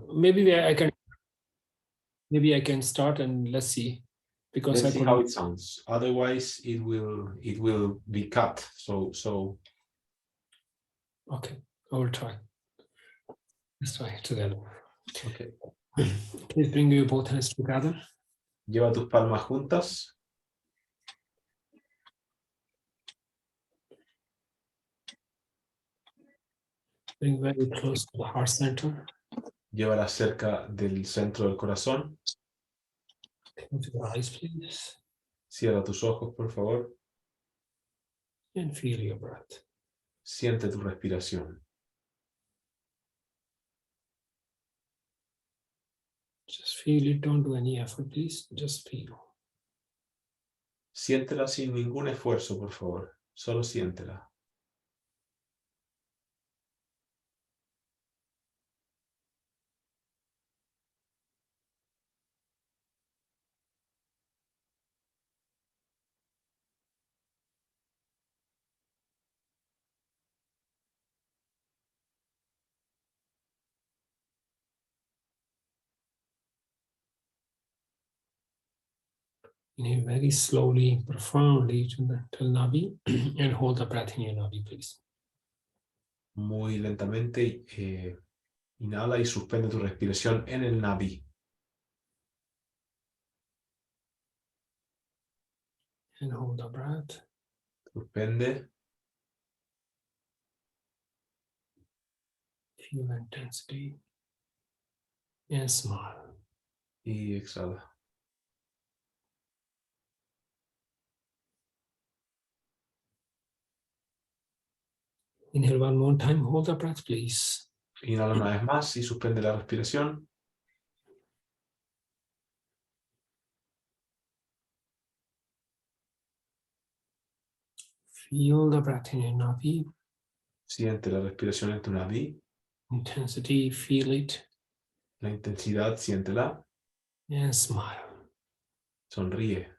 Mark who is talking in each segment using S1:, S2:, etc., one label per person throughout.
S1: Maybe I can start and let's see, because
S2: let's see how it sounds. Otherwise, it will be cut. So
S1: okay, I will try. Let's try it together.
S2: okay.
S1: Please bring your both hands together.
S2: Lleva tus palmas juntas.
S1: Bring very close to the heart center.
S2: Llévala cerca del centro del corazón.
S1: Close your eyes, please.
S2: Cierra tus ojos, por favor.
S1: And feel your breath.
S2: Siente tu respiración.
S1: Just feel it. Don't do any effort, please. Just feel.
S2: Siéntela sin ningún esfuerzo, por favor. Solo siéntela.
S1: Inhale very slowly, profoundly to the nabi, and hold the breath in your nabi, please.
S2: Muy lentamente, inhala y suspende tu respiración en el nabi.
S1: And hold the breath.
S2: Suspende.
S1: Feel the intensity. And smile.
S2: Y exhala.
S1: Inhale one more time. Hold the breath, please.
S2: Inhala una vez más y suspende la respiración.
S1: Feel the breath in your nabi.
S2: Siente la respiración en tu nabi.
S1: Intensity, feel it.
S2: La intensidad, siéntela.
S1: And smile.
S2: Sonríe.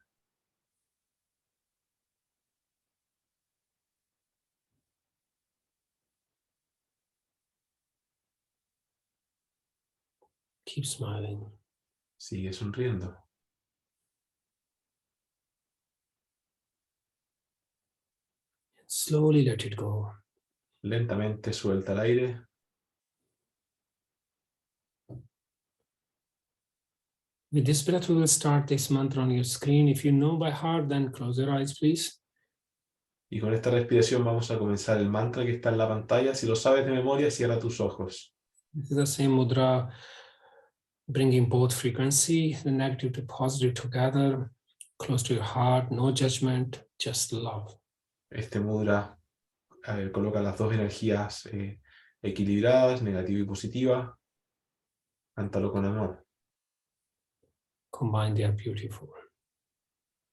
S1: Keep smiling.
S2: Sigue sonriendo.
S1: Slowly let it go.
S2: Lentamente suelta el aire.
S1: With this breath, we will start this mantra on your screen. If you know by heart, then close your eyes, please.
S2: Y con esta respiración vamos a comenzar el mantra que está en la pantalla. Si lo sabes de memoria, cierra tus ojos.
S1: This is the same mudra, bringing both frequency, the negative to positive together, close to your heart, no judgment, just love.
S2: Este mudra coloca las dos energías equilibradas, negativa y positiva. Cántalo con amor.
S1: Combined, they are beautiful.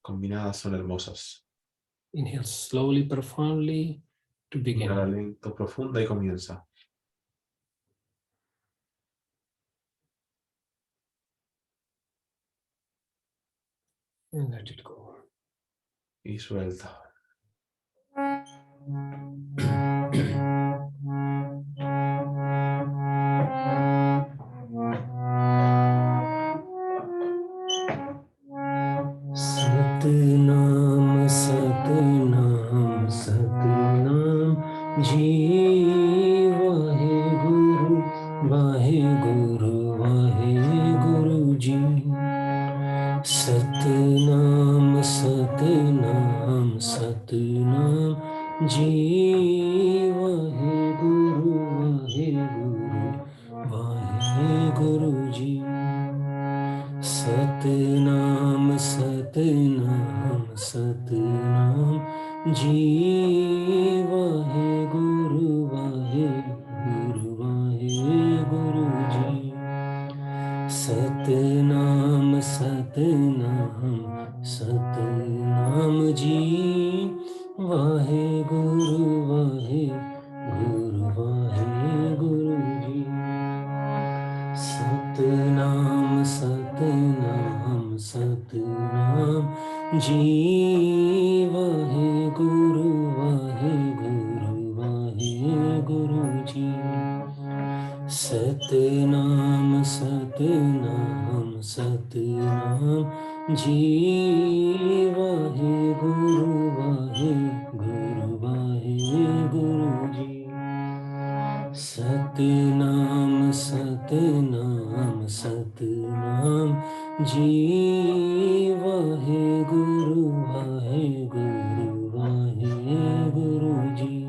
S2: Combinadas son hermosas.
S1: Inhale slowly, profoundly to begin.
S2: Inhala lento, profunda y comienza.
S1: And let it go.
S2: Y suelta.
S1: Satnam, Satnam, Satnam, Ji Vaheguru, Vaheguru, Vaheguru Ji. Satnam, Satnam, Satnam, Ji Vaheguru, Vaheguru, Vaheguru Ji. Satnam, Satnam, Satnam, Ji Vaheguru, Vaheguru, Vaheguru Ji. Satnam, Satnam, Satnam, Ji Vaheguru, Vaheguru, Vaheguru Ji. Satnam, Satnam, Satnam, Ji Vaheguru, Vaheguru, Vaheguru Ji. Satnam, Satnam सतनाम जी वाहे गुरु जी। सतनाम सतनाम सतनाम जी वाहे गुरु जी।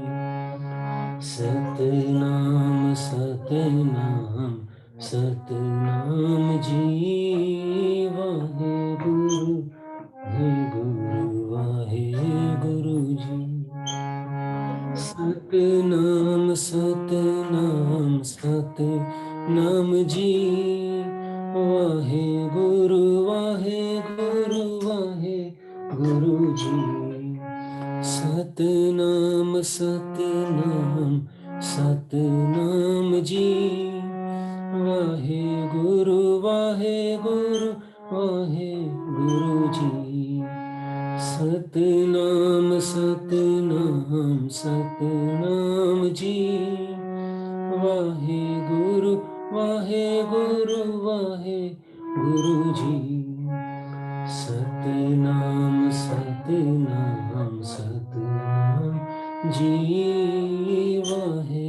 S1: सतनाम सतनाम सतनाम जी वाहे गुरु जी। सतनाम सतनाम सतनाम जी वाहे गुरु जी। सतनाम सतनाम सतनाम जी वाहे गुरु जी। सतनाम सतनाम सतनाम जी वाहे गुरु जी। सतनाम सतनाम सतनाम जी वाहे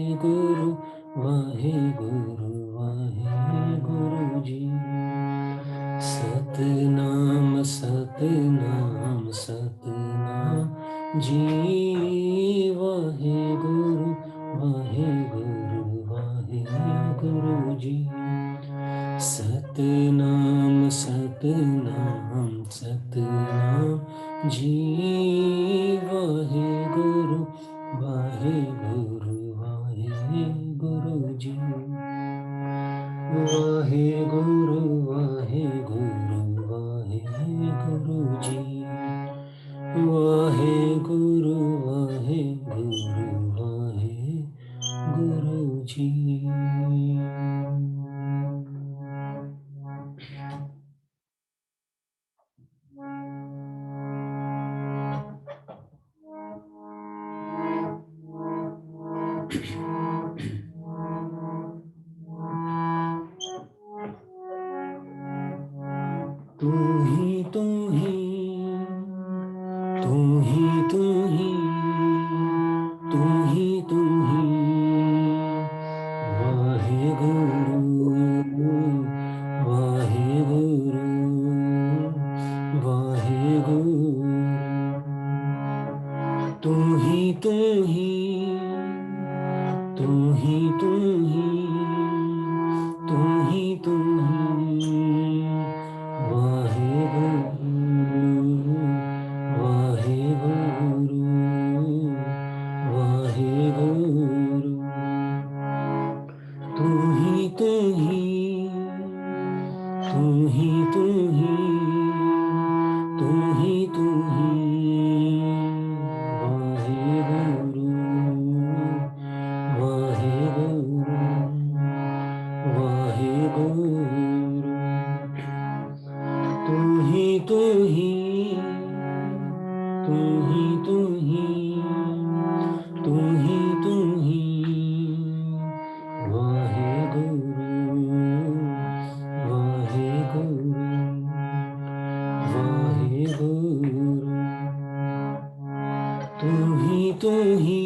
S1: गुरु जी। सतनाम सतनाम सतनाम जी वाहे गुरु जी। सतनाम सतनाम सतनाम जी वाहे गुरु जी। वाहे गुरु जी। वाहे गुरु जी। तू ही तू ही तू ही तू ही तू ही तू ही वाहे गुरु तू ही तू ही तू ही तू ही तू ही तू ही वाहे गुरु तू ही तू ही तू ही तू ही तू ही तू ही वाहे गुरु तू ही तू ही तू ही तू ही तू ही तू ही वाहे गुरु तू ही तू ही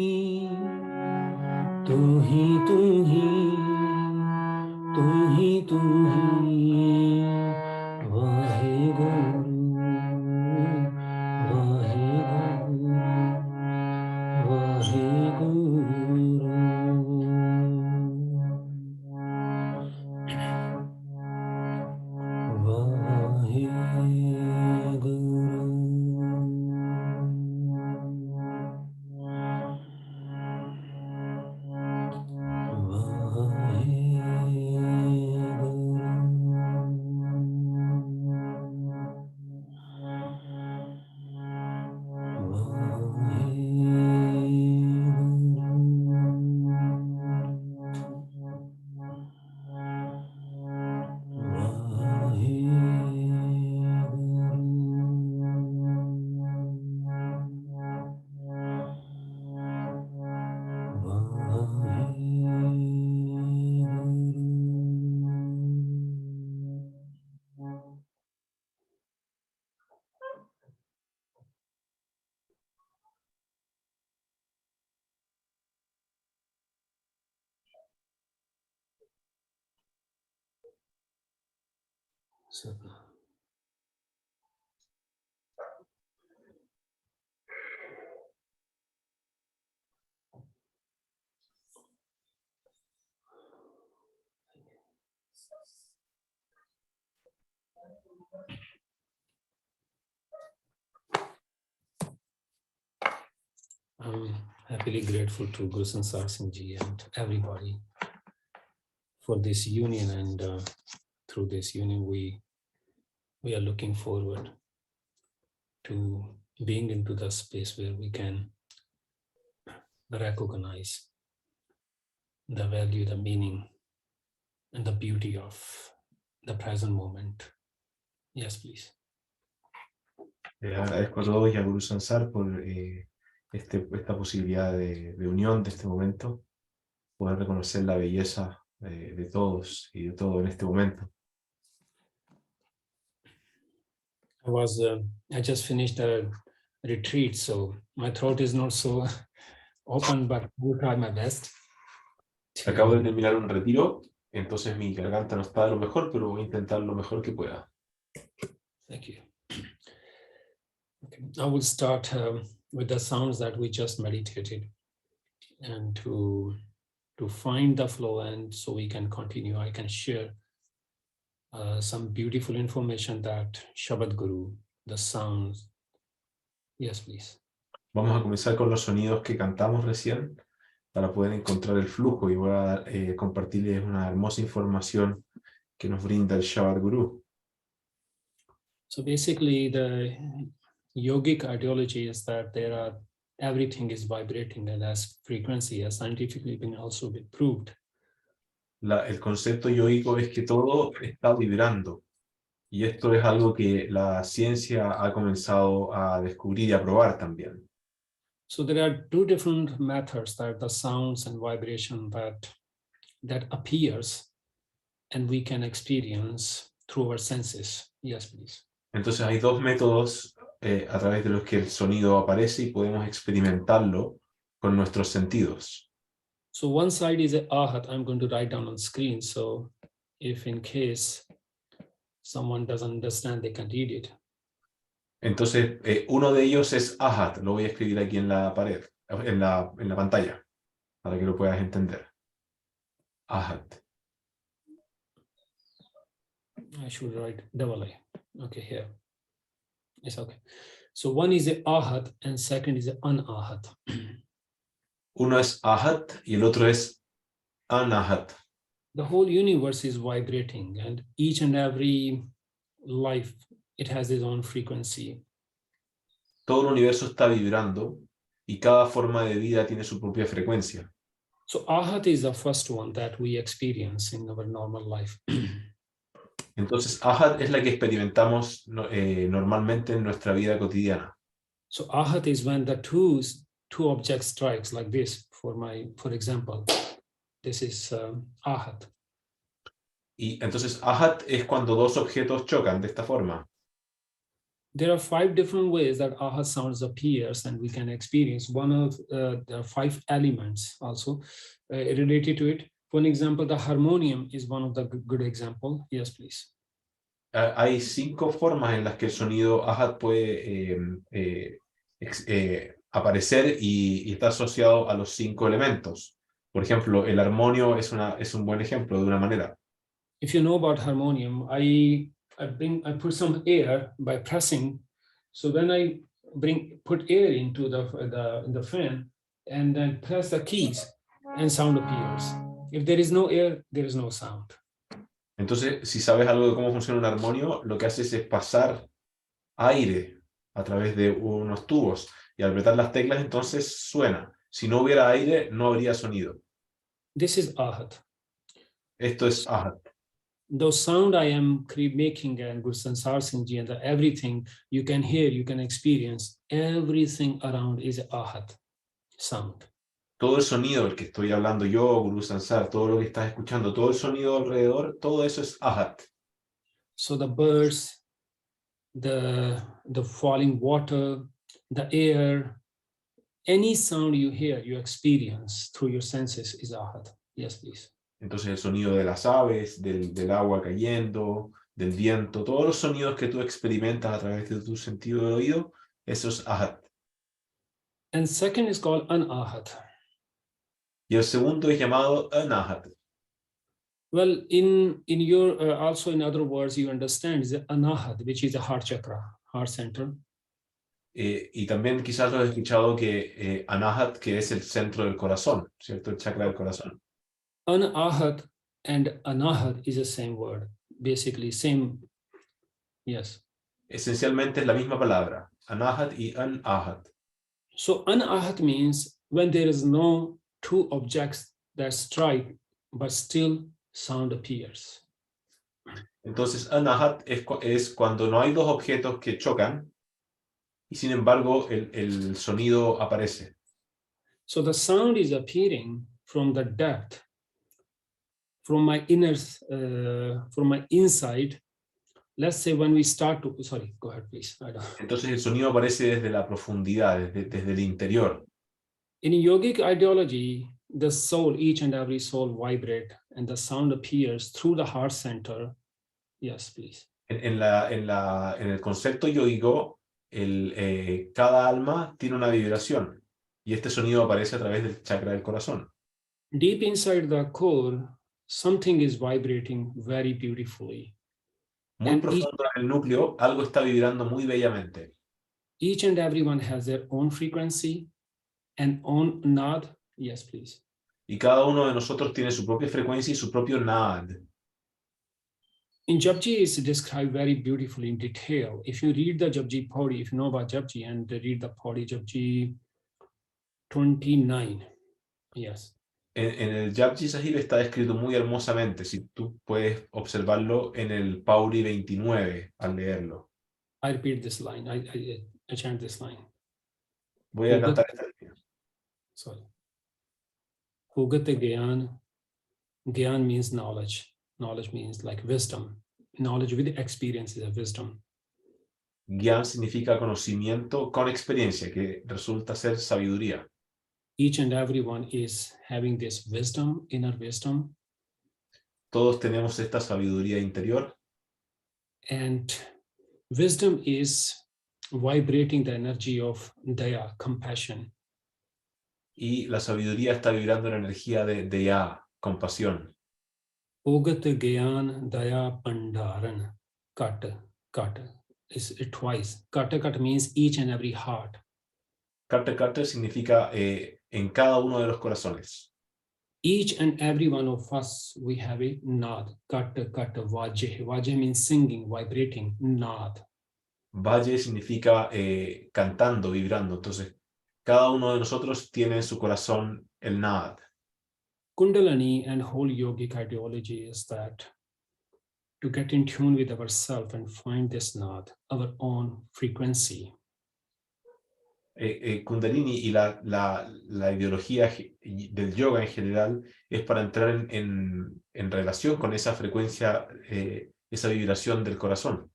S1: तू ही तू ही तू ही तू ही वाहे Guru So, I'm happily grateful to Guru Sansar Singh Ji and everybody for this union, and through this union we are looking forward to being into the space where we can recognize the value, the meaning, and the beauty of the present moment. Yes, please.
S2: Agradezco a todos y a Guru Sansar por esta posibilidad de unión de este momento, poder reconocer la belleza de todos y de todo en este momento.
S1: I just finished a retreat, so my throat is not so open, but I will try my best.
S2: Acabo de terminar un retiro, entonces mi garganta no está de lo mejor, pero voy a intentar lo mejor que pueda.
S1: Thank you. Okay. I will start with the sounds that we just meditated, and to find the flow, and so we can continue. I can share some beautiful information that Shabad Guru, the sounds. Yes, please.
S2: Vamos a comenzar con los sonidos que cantamos recién para poder encontrar el flujo, y voy a compartirles una hermosa información que nos brinda el Shabad Guru.
S1: So basically, the yogic ideology is that everything is vibrating, and as frequency has scientifically been also been proved.
S2: El concepto yoico es que todo está vibrando, y esto es algo que la ciencia ha comenzado a descubrir y a probar también.
S1: So there are two different methods, that the sounds and vibration that appears and we can experience through our senses. Yes, please.
S2: Entonces hay dos métodos a través de los que el sonido aparece y podemos experimentarlo con nuestros sentidos.
S1: So one side is a ahat. I'm going to write down on screen, so if in case someone doesn't understand, they can read it.
S2: Entonces, uno de ellos es ahat, lo voy a escribir aquí en la pared, en la pantalla, para que lo puedas entender. Ahat.
S1: I should write double A. Okay, here. It's okay. So one is a ahat and second is a anahat.
S2: Uno es ahat y el otro es anahat.
S1: The whole universe is vibrating, and each and every life, it has its own frequency.
S2: Todo el universo está vibrando y cada forma de vida tiene su propia frecuencia.
S1: So ahat is the first one that we experience in our normal life.
S2: Entonces, ahat es la que experimentamos normalmente en nuestra vida cotidiana.
S1: So ahat is when the two objects strikes like this. For example, this is ahat.
S2: Y entonces, ahat es cuando dos objetos chocan de esta forma.
S1: There are 5 different ways that ahat sounds appears, and we can experience. One of the 5 elements also related to it. For example, the harmonium is one of the good example. Yes, please.
S2: Hay 5 formas en las que el sonido ahat puede aparecer y está asociado a los 5 elementos. Por ejemplo, el armonio es un buen ejemplo de una manera.
S1: If you know about harmonium, I put some air by pressing. So when I put air into the fan and then press the keys, and sound appears. If there is no air, there is no sound.
S2: Entonces, si sabes algo de cómo funciona un armonio, lo que haces es pasar aire a través de unos tubos, y al apretar las teclas entonces suena. Si no hubiera aire, no habría sonido.
S1: This is ahat.
S2: Esto es ahat.
S1: The sound I am making, and Guru Sansar Singh Ji, and everything you can hear, you can experience, everything around is ahat sound.
S2: Todo el sonido del que estoy hablando yo, Guru Sansar, todo lo que estás escuchando, todo el sonido alrededor, todo eso es ahat.
S1: So the birds, the falling water, the air, any sound you hear, you experience through your senses is ahat. Yes, please.
S2: Entonces el sonido de las aves, del agua cayendo, del viento, todos los sonidos que tú experimentas a través de tu sentido de oído, eso es ahat.
S1: And second is called anahat.
S2: Y el segundo es llamado anahat.
S1: Well, in your also in other words, you understand the anahat, which is the heart chakra, heart center.
S2: Y también quizás lo has escuchado que anahat, que es el centro del corazón, ¿cierto? El chakra del corazón.
S1: Anahat and anahat is the same word, basically same. Yes.
S2: Esencialmente es la misma palabra, anahat y anahat.
S1: So anahat means when there is no two objects that strike, but still sound appears.
S2: Entonces, anahat es cuando no hay dos objetos que chocan y sin embargo el sonido aparece.
S1: So the sound is appearing from the depth, from my inner, from my inside. Let's say when we start to, sorry, go ahead, please.
S2: Entonces el sonido aparece desde la profundidad, desde el interior.
S1: In yogic ideology, the soul, each and every soul vibrate and the sound appears through the heart center. Yes, please.
S2: En el concepto yógico, cada alma tiene una vibración y este sonido aparece a través del chakra del corazón.
S1: Deep inside the core, something is vibrating very beautifully.
S2: Muy
S1: And
S2: profundo en el núcleo, algo está vibrando muy bellamente.
S1: each and everyone has their own frequency and own naad. Yes, please.
S2: Y cada uno de nosotros tiene su propia frecuencia y su propio naad.
S1: In Japji, it's described very beautifully in detail. If you read the Japji Pauri, if you know about Japji, and read the Pauri Japji 29. Yes.
S2: En el Japji Sahib está escrito muy hermosamente, si tú puedes observarlo en el Pauri 29 al leerlo.
S1: I repeat this line, I chant this line.
S2: Voy a cantar esta línea.
S1: Sorry. Hugate Gyan. Gyan means knowledge. Knowledge means like wisdom. Knowledge with experience is a wisdom.
S2: Gyan significa conocimiento con experiencia, que resulta ser sabiduría.
S1: Each and everyone is having this wisdom, inner wisdom.
S2: Todos tenemos esta sabiduría interior.
S1: And wisdom is vibrating the energy of daya, compassion.
S2: Y la sabiduría está vibrando la energía de daya, compasión.
S1: Ogat Gyan Daya Pandaran. Kata. It's twice. Kata means each and every heart.
S2: Kata significa en cada uno de los corazones.
S1: Each and every one of us, we have a naad. Kata, vajeh. Vajeh means singing, vibrating, naad.
S2: Valle significa cantando, vibrando. Entonces, cada uno de nosotros tiene en su corazón el naad.
S1: Kundalini and whole yogic ideology is that to get in tune with ourselves and find this naad, our own frequency.
S2: Kundalini y la ideología del yoga en general es para entrar en relación con esa frecuencia, esa vibración del corazón.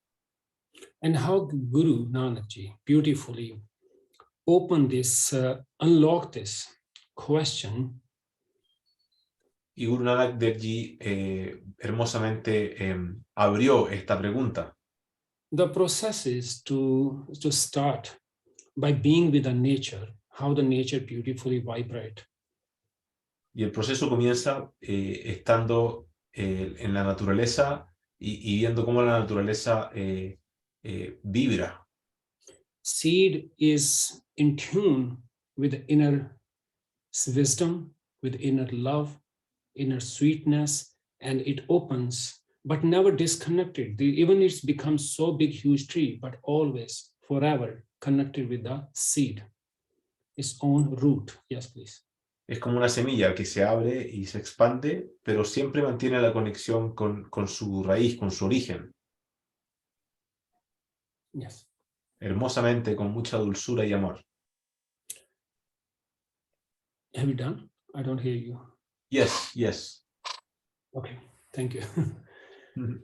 S1: And how Guru Nanak Ji beautifully opened this, unlocked this question.
S2: Y Guru Nanak Dev Ji hermosamente abrió esta pregunta.
S1: The process is to start by being with the nature, how the nature beautifully vibrate.
S2: Y el proceso comienza estando en la naturaleza y viendo cómo la naturaleza vibra.
S1: Seed is in tune with the inner wisdom, with inner love, inner sweetness, and it opens, but never disconnected. Even it's become so big, huge tree, but always, forever connected with the seed, its own root. Yes, please.
S2: Es como una semilla que se abre y se expande, pero siempre mantiene la conexión con su raíz, con su origen.
S1: Yes.
S2: Hermosamente, con mucha dulzura y amor.
S1: Have you done? I don't hear you.
S2: Yes.
S1: Okay, thank you.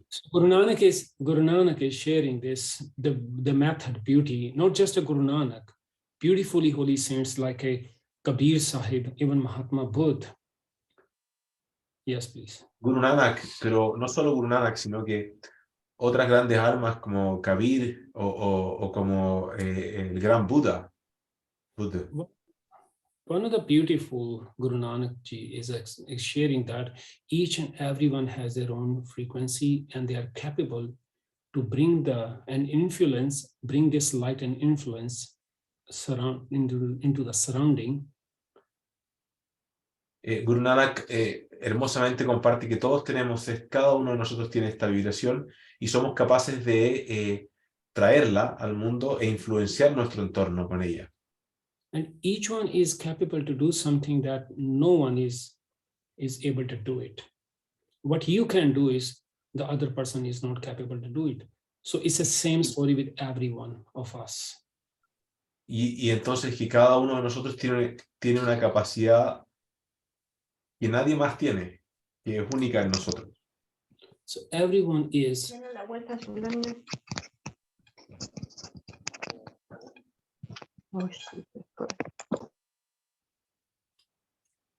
S1: So Guru Nanak is sharing this, the method, beauty, not just a Guru Nanak, beautifully holy saints like a Kabir Sahib, even Mahatma Buddha. Yes, please.
S2: Guru Nanak, pero no solo Guru Nanak, sino que otras grandes almas como Kabir o como el gran Buda. Buddha.
S1: One of the beautiful Guru Nanak Ji is sharing that each and everyone has their own frequency and they are capable to bring bring this light and influence into the surrounding.
S2: Guru Nanak hermosamente comparte que todos tenemos, cada uno de nosotros tiene esta vibración y somos capaces de traerla al mundo e influenciar nuestro entorno con ella.
S1: And each one is capable to do something that no one is able to do it. What you can do is the other person is not capable to do it. So it's the same story with every one of us.
S2: Y entonces que cada uno de nosotros tiene una capacidad que nadie más tiene, que es única en nosotros.
S1: So everyone is.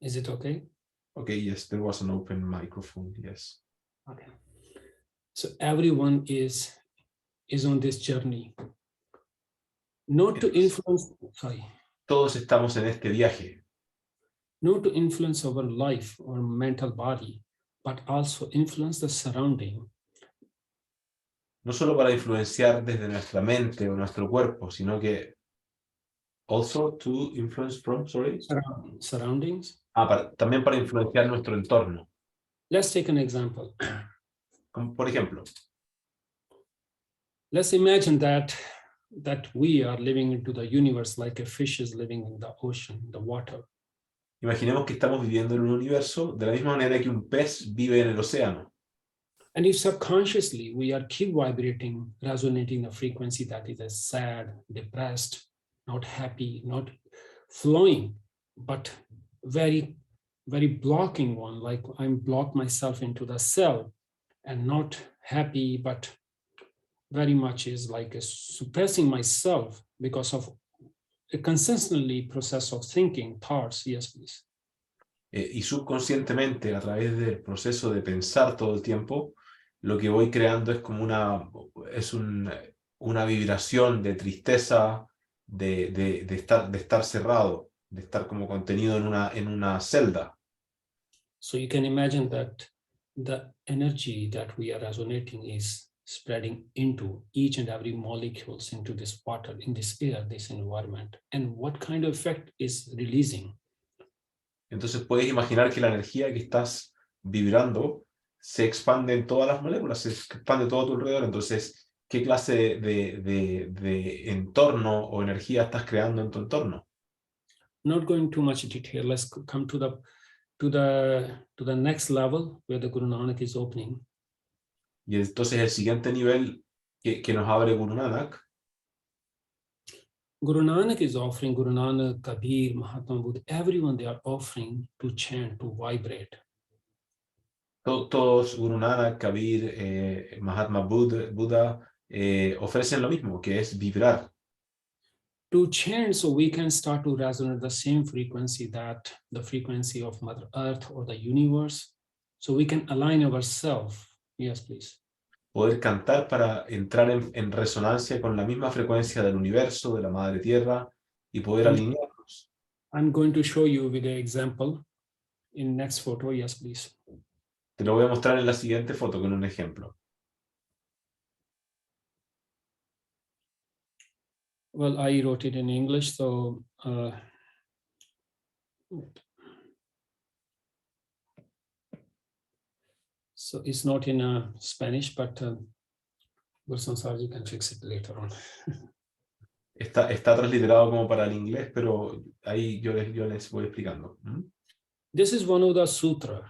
S1: Is it okay?
S2: Okay, yes, there was an open microphone, yes.
S1: Okay. So everyone is on this journey. Not to influence,
S2: Todos estamos en este viaje.
S1: Not to influence our life or mental body, but also influence the surrounding.
S2: No solo para influenciar desde nuestra mente o nuestro cuerpo, sino que also to influence from,
S1: surroundings.
S2: También para influenciar nuestro entorno.
S1: Let's take an example.
S2: Como por ejemplo,
S1: let's imagine that we are living into the universe like a fish is living in the ocean, the water.
S2: Imaginemos que estamos viviendo en un universo de la misma manera que un pez vive en el océano.
S1: And if subconsciously we are keep vibrating, resonating the frequency that is a sad, depressed, not happy, not flowing, but very, very blocking one, like I'm blocked myself into the cell and not happy, but very much is like suppressing myself because of a consistently process of thinking, thoughts. Yes, please.
S2: Y subconscientemente, a través del proceso de pensar todo el tiempo, lo que voy creando es como una vibración de tristeza, de estar cerrado, de estar como contenido en una celda.
S1: So you can imagine that the energy that we are resonating is spreading into each and every molecules into this water, in this air, this environment, and what kind of effect is releasing.
S2: Entonces puedes imaginar que la energía que estás vibrando se expande en todas las moléculas, se expande todo a tu alrededor. Entonces, ¿qué clase de entorno o energía estás creando en tu entorno?
S1: Not going too much detail. Let's come to the next level where the Guru Nanak is opening.
S2: Y entonces el siguiente nivel que nos abre Guru Nanak.
S1: Guru Nanak is offering, Guru Nanak, Kabir, Mahatma Buddha, everyone they are offering to chant, to vibrate.
S2: Todos, Guru Nanak, Kabir, Mahatma Buddha ofrecen lo mismo, que es vibrar.
S1: To chant so we can start to resonate the same frequency, that the frequency of Mother Earth or the universe, so we can align ourselves. Yes, please.
S2: Poder cantar para entrar en resonancia con la misma frecuencia del universo, de la Madre Tierra, y poder alinearnos.
S1: I'm going to show you with an example in next photo. Yes, please.
S2: Te lo voy a mostrar en la siguiente foto con un ejemplo.
S1: Well, I wrote it in English, so so it's not in Spanish, but you can fix it later on.
S2: Está transliterado como para el inglés, pero ahí yo les voy explicando.
S1: This is one of the sutra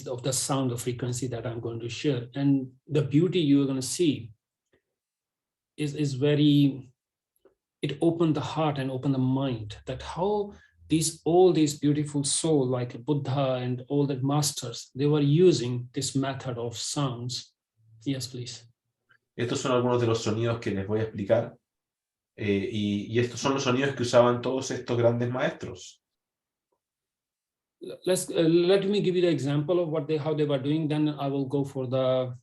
S1: of the sound of frequency that I'm going to share, and the beauty you're going to see is very. It opened the heart and opened the mind, that how all these beautiful souls like Buddha and all the masters, they were using this method of sounds. Yes, please.
S2: Estos son algunos de los sonidos que les voy a explicar, y estos son los sonidos que usaban todos estos grandes maestros.
S1: let me give you the example of how they were doing. Then I will go for the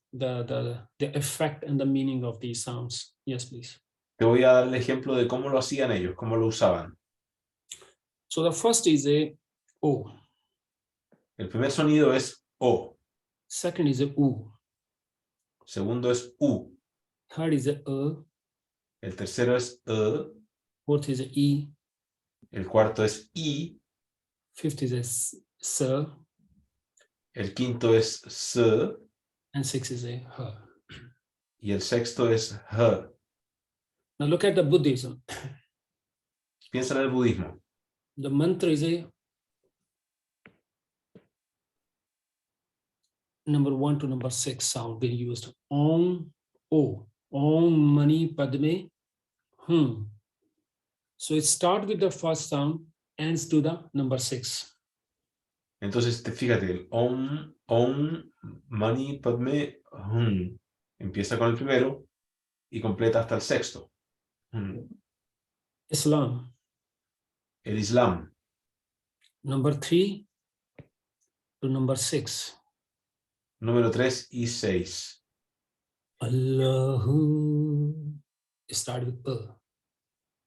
S1: effect and the meaning of these sounds. Yes, please.
S2: Te voy a dar el ejemplo de cómo lo hacían ellos, cómo lo usaban.
S1: So the first is a O.
S2: El primer sonido es O.
S1: Second is a U.
S2: Segundo es U.
S1: Third is a
S2: El tercero es E.
S1: Fourth is a E.
S2: El cuarto es I.
S1: Fifth is a S.
S2: El quinto es S.
S1: And sixth is a H.
S2: Y el sexto es H.
S1: Now look at the Buddhism.
S2: Piensa en el budismo.
S1: The mantra is a number 1 to number 6 sound being used. Om, O. Om Mani Padme Hum. So it starts with the first sound, ends to the number 6.
S2: Entonces, fíjate, el Om Mani Padme Hum. Empieza con el primero y completa hasta el sexto.
S1: Islam.
S2: El Islam.
S1: Number 3 to number 6.
S2: Número 3 y 6.
S1: Allahu. Start with A.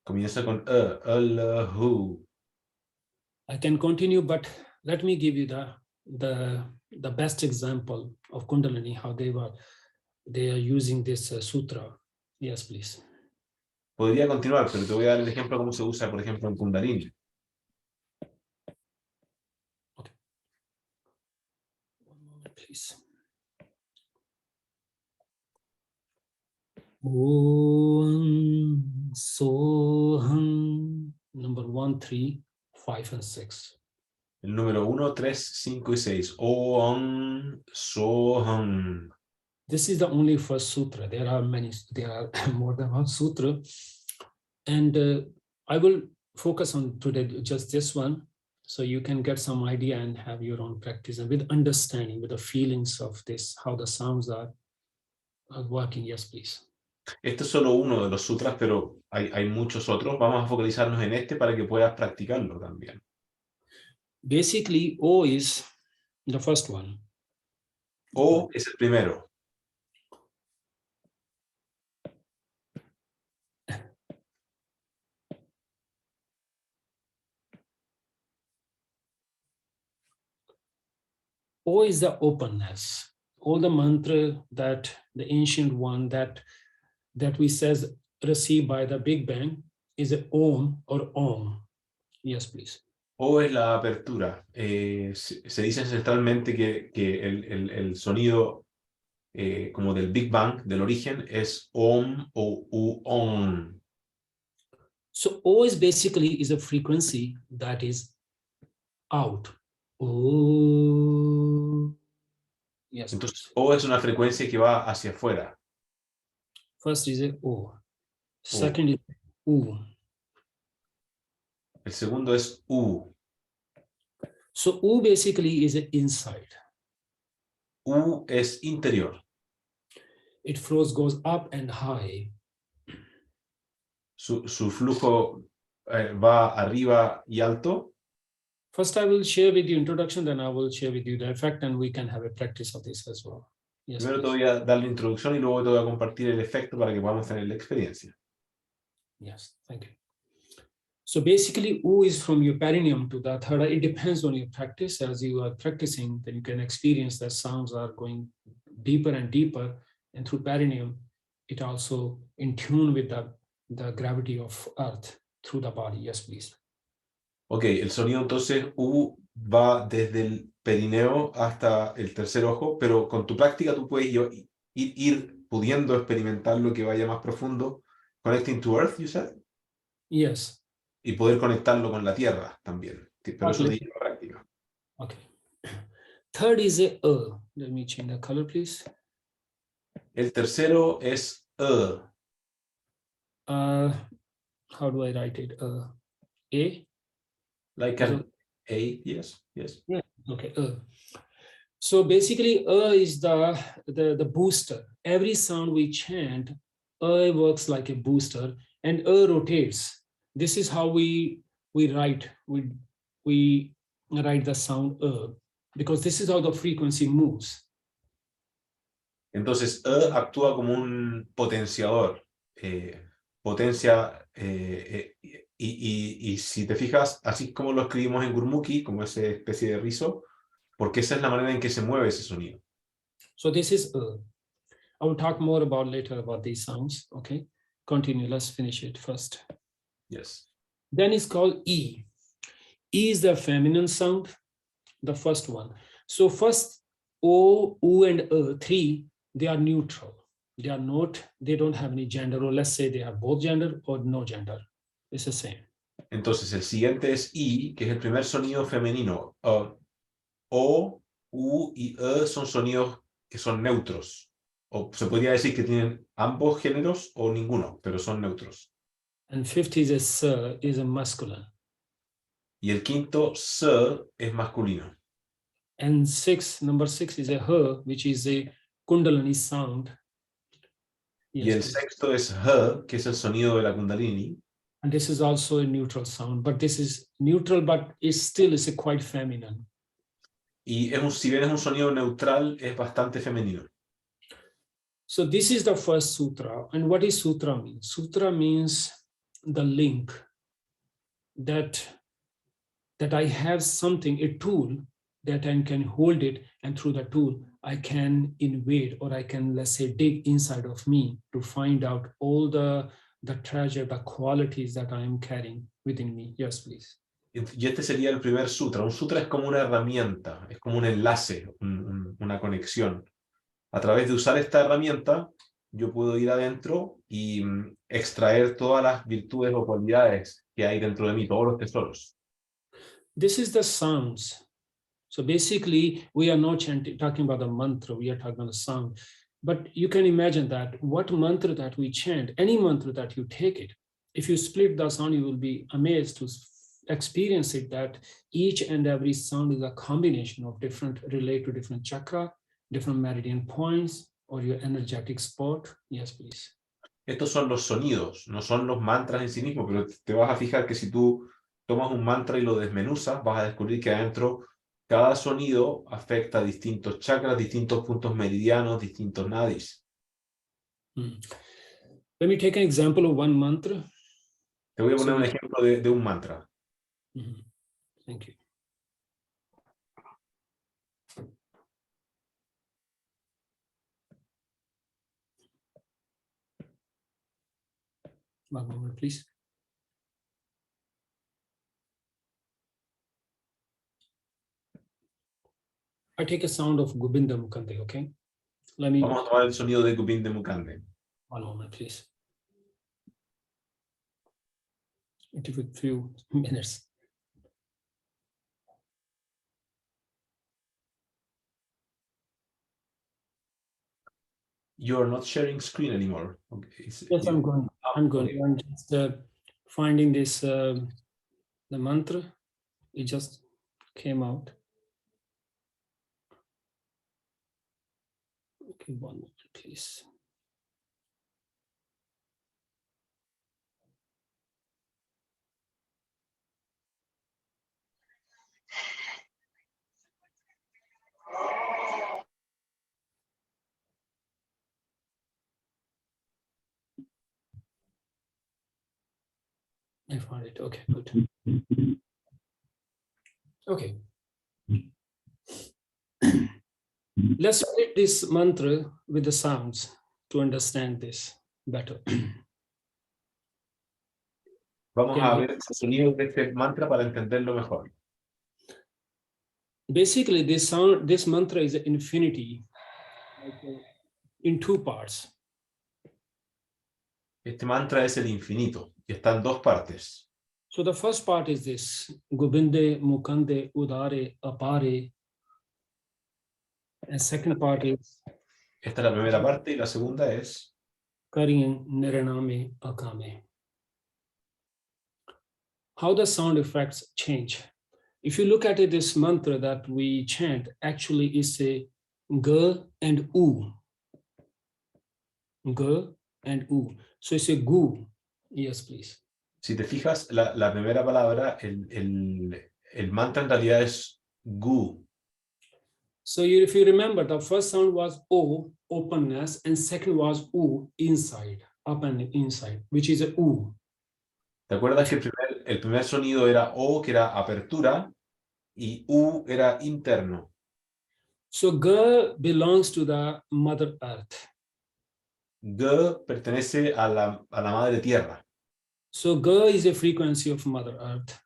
S2: Comienza con Allahu.
S1: I can continue, but let me give you the best example of Kundalini, how they are using this sutra. Yes, please.
S2: Podría continuar, pero te voy a dar el ejemplo de cómo se usa, por ejemplo, en Kundalini.
S1: Okay. One moment, please. Om Soham. Number 1, 3, 5, and 6.
S2: El número 1, 3, 5 y 6. Om Soham.
S1: This is the only first sutra. There are more than one sutra. And I will focus on today just this one, so you can get some idea and have your own practice, and with understanding, with the feelings of this, how the sounds are working. Yes, please.
S2: Este es solo uno de los sutras, pero hay muchos otros. Vamos a focalizarnos en este para que puedas practicarlo también.
S1: Basically, O is the first one.
S2: O es el primero.
S1: O is the openness. All the mantra that the ancient one that we says received by the Big Bang is a Om or Om. Yes, please.
S2: O es la apertura. Se dice ancestralmente que el sonido como del Big Bang, del origen, es Om o U-Om.
S1: So O is basically a frequency that is out. O. Yes.
S2: Entonces, O es una frecuencia que va hacia afuera.
S1: First is a O. Second is U.
S2: El segundo es U.
S1: So U basically is an inside.
S2: U es interior.
S1: It goes up and high.
S2: Su flujo va arriba y alto.
S1: First, I will share with you introduction, then I will share with you the effect, and we can have a practice of this as well. Yes,
S2: Primero te voy a dar la introducción y luego te voy a compartir el efecto para que podamos tener la experiencia.
S1: Yes, thank you. So basically, U is from your perineum to the third eye. It depends on your practice. As you are practicing, then you can experience that sounds are going deeper and deeper. And through perineum, it also in tune with the gravity of Earth through the body. Yes, please.
S2: Ok, el sonido entonces U va desde el perineo hasta el tercer ojo, pero con tu práctica tú puedes ir pudiendo experimentar lo que vaya más profundo. Connecting to Earth, you said?
S1: Yes.
S2: Y poder conectarlo con la tierra también. Pero eso te lleva a práctica.
S1: Okay. Third is a Let me change the color, please.
S2: El tercero es
S1: How do I write it? A?
S2: Like an A, yes.
S1: Yeah, okay. So basically, is the booster. Every sound we chant, works like a booster, and rotates. This is how we write. We write the sound because this is how the frequency moves.
S2: Entonces, actúa como un potenciador, potencia, y si te fijas, así como lo escribimos en Gurmukhi, como esa especie de rizo, porque esa es la manera en que se mueve ese sonido.
S1: So this is I will talk more about later about these sounds. Okay, continue. Let's finish it first.
S2: Yes.
S1: Then it's called E. E is the feminine sound, the first one. So first O, U, and three, they are neutral. They are not, they don't have any gender, or let's say they have both gender or no gender. It's the same.
S2: Entonces, el siguiente es I, que es el primer sonido femenino. O, U y son sonidos que son neutros. O se podría decir que tienen ambos géneros o ninguno, pero son neutros.
S1: And 50 is a masculine.
S2: Y el quinto, S, es masculino.
S1: And number six is a her, which is a Kundalini sound. Yes,
S2: y el
S1: please.
S2: sexto es H, que es el sonido de la Kundalini.
S1: And this is also a neutral sound, but this is neutral, but it still is a quite feminine.
S2: Y si bien es un sonido neutral, es bastante femenino.
S1: So this is the first sutra. And what is sutra mean? Sutra means the link that I have something, a tool that I can hold it, and through the tool I can invade, or I can, let's say, dig inside of me to find out all the treasure, the qualities that I am carrying within me. Yes, please.
S2: Y este sería el primer sutra. Un sutra es como una herramienta, es como un enlace, una conexión. A través de usar esta herramienta, yo puedo ir adentro y extraer todas las virtudes o cualidades que hay dentro de mí, todos los tesoros.
S1: This is the sounds. So basically, we are not talking about the mantra, we are talking about the sound. But you can imagine that what mantra that we chant, any mantra that you take it, if you split the sound, you will be amazed to experience it, that each and every sound is a combination of different, relate to different chakra, different meridian points, or your energetic spot. Yes, please.
S2: Estos son los sonidos, no son los mantras en sí mismos, pero te vas a fijar que si tú tomas un mantra y lo desmenuzas, vas a descubrir que adentro cada sonido afecta a distintos chakras, distintos puntos meridianos, distintos nadis.
S1: Let me take an example of one mantra.
S2: Te voy a poner un ejemplo de un mantra.
S1: Thank you. One moment, please. I take a sound of Govinda Mukande, okay?
S2: Vamos a tomar el sonido de Govinda Mukande.
S1: One moment, please. It took a few minutes.
S2: You're not sharing screen anymore. Okay.
S1: Yes, I'm going. I'm going.
S2: Okay.
S1: I'm just finding this, the mantra. It just came out. Okay, one moment, please. I found it. Okay, good. Okay. Let's split this mantra with the sounds to understand this better.
S2: Vamos a ver el sonido de este mantra para entenderlo mejor.
S1: Basically, this mantra is infinity, like, in two parts.
S2: Este mantra es el infinito y está en dos partes.
S1: So the first part is this: Govinde Mukande Udare Apare. And second part is
S2: Esta es la primera parte y la segunda es
S1: Karien Niraname Akame. How the sound effects change. If you look at it, this mantra that we chant actually is a G and U. G and U. So it's a gu. Yes, please.
S2: Si te fijas, la primera palabra, el mantra en realidad es gu.
S1: So if you remember, the first sound was O, openness, and second was U, inside, up and inside, which is a U.
S2: ¿Te acuerdas que el primer sonido era O, que era apertura, y U era interno?
S1: So G belongs to the Mother Earth.
S2: G pertenece a la madre tierra.
S1: So G is a frequency of Mother Earth.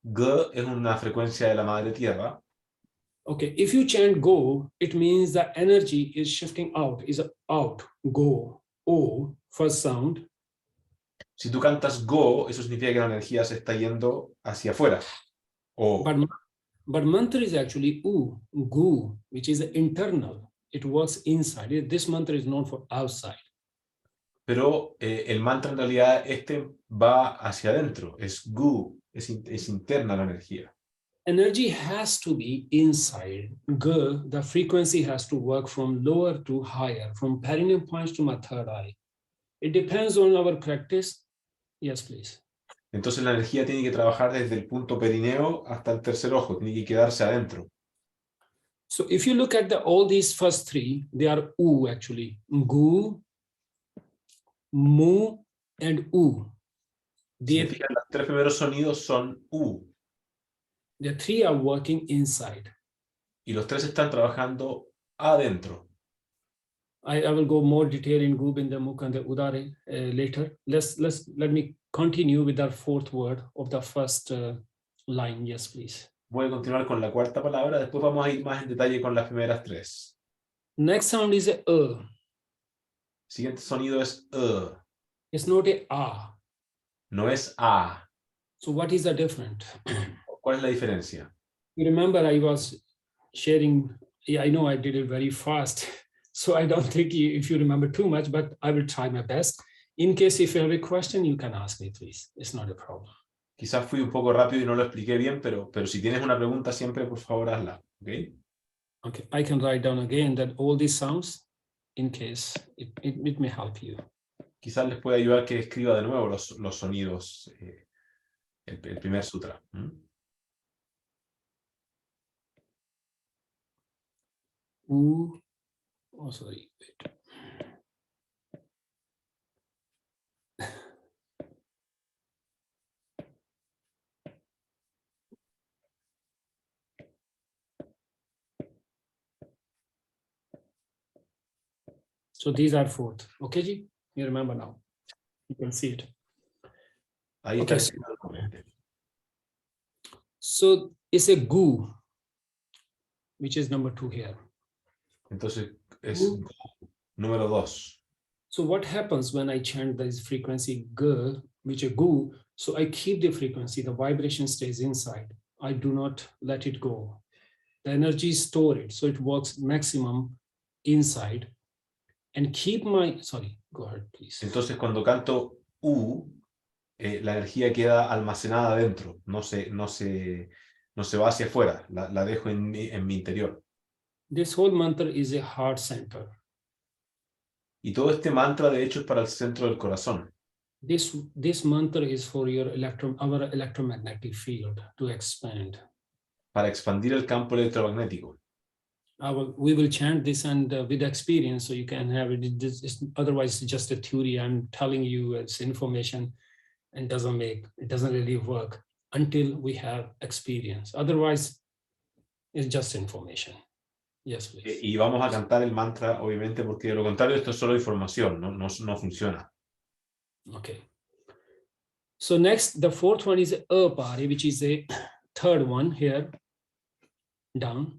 S2: G es una frecuencia de la madre tierra.
S1: Okay, if you chant go, it means the energy is shifting out, is out, go, O, first sound.
S2: Si tú cantas go, eso significa que la energía se está yendo hacia afuera. O.
S1: But mantra is actually U, gu, which is internal. It works inside. This mantra is not for outside.
S2: Pero el mantra en realidad va hacia adentro, es gu, es interna la energía.
S1: Energy has to be inside. G, the frequency has to work from lower to higher, from perineum points to my third eye. It depends on our practice. Yes, please.
S2: Entonces la energía tiene que trabajar desde el punto perineo hasta el tercer ojo, tiene que quedarse adentro.
S1: So if you look at all these first three, they are U actually. Gu, mu, and U.
S2: Significa que los tres primeros sonidos son U.
S1: The three are working inside.
S2: Y los tres están trabajando adentro.
S1: I will go more detail in Gu, Binda, Mukha, and the Udare later. Let me continue with our fourth word of the first line. Yes, please.
S2: Voy a continuar con la cuarta palabra, después vamos a ir más en detalle con las primeras tres.
S1: Next sound is a
S2: Siguiente sonido es
S1: It's not a.
S2: No es A.
S1: So what is the difference?
S2: ¿Cuál es la diferencia?
S1: You remember I was sharing, I know I did it very fast, so I don't think if you remember too much, but I will try my best. In case if you have a question, you can ask me, please. It's not a problem.
S2: Quizás fui un poco rápido y no lo expliqué bien, pero si tienes una pregunta siempre, por favor, hazla. ¿Okay?
S1: Okay, I can write down again that all these sounds, in case it may help you.
S2: Quizás les pueda ayudar que escriba de nuevo los sonidos, el primer sutra.
S1: Oh, sorry. Wait. So these are fourth. Okay, Ji? You remember now. You can see it.
S2: Ahí
S1: Okay,
S2: está.
S1: so it's a gu, which is number 2 here.
S2: Entonces es número 2.
S1: So what happens when I chant this frequency g, which is gu? So I keep the frequency, the vibration stays inside. I do not let it go. The energy is stored, so it works maximum inside. And keep my, sorry, go ahead, please.
S2: Entonces cuando canto U, la energía queda almacenada dentro, no se va hacia afuera, la dejo en mi interior.
S1: This whole mantra is a heart center.
S2: Y todo este mantra de hecho es para el centro del corazón.
S1: This mantra is for our electromagnetic field to expand.
S2: Para expandir el campo electromagnético.
S1: We will chant this and with experience, so you can have it. Otherwise, it's just a theory. I'm telling you it's information, and it doesn't really work until we have experience. Otherwise, it's just information. Yes, please.
S2: Y vamos a cantar el mantra, obviamente, porque de lo contrario esto es solo información, no funciona.
S1: Okay. So next, the fourth one is apare, which is the third one here, down.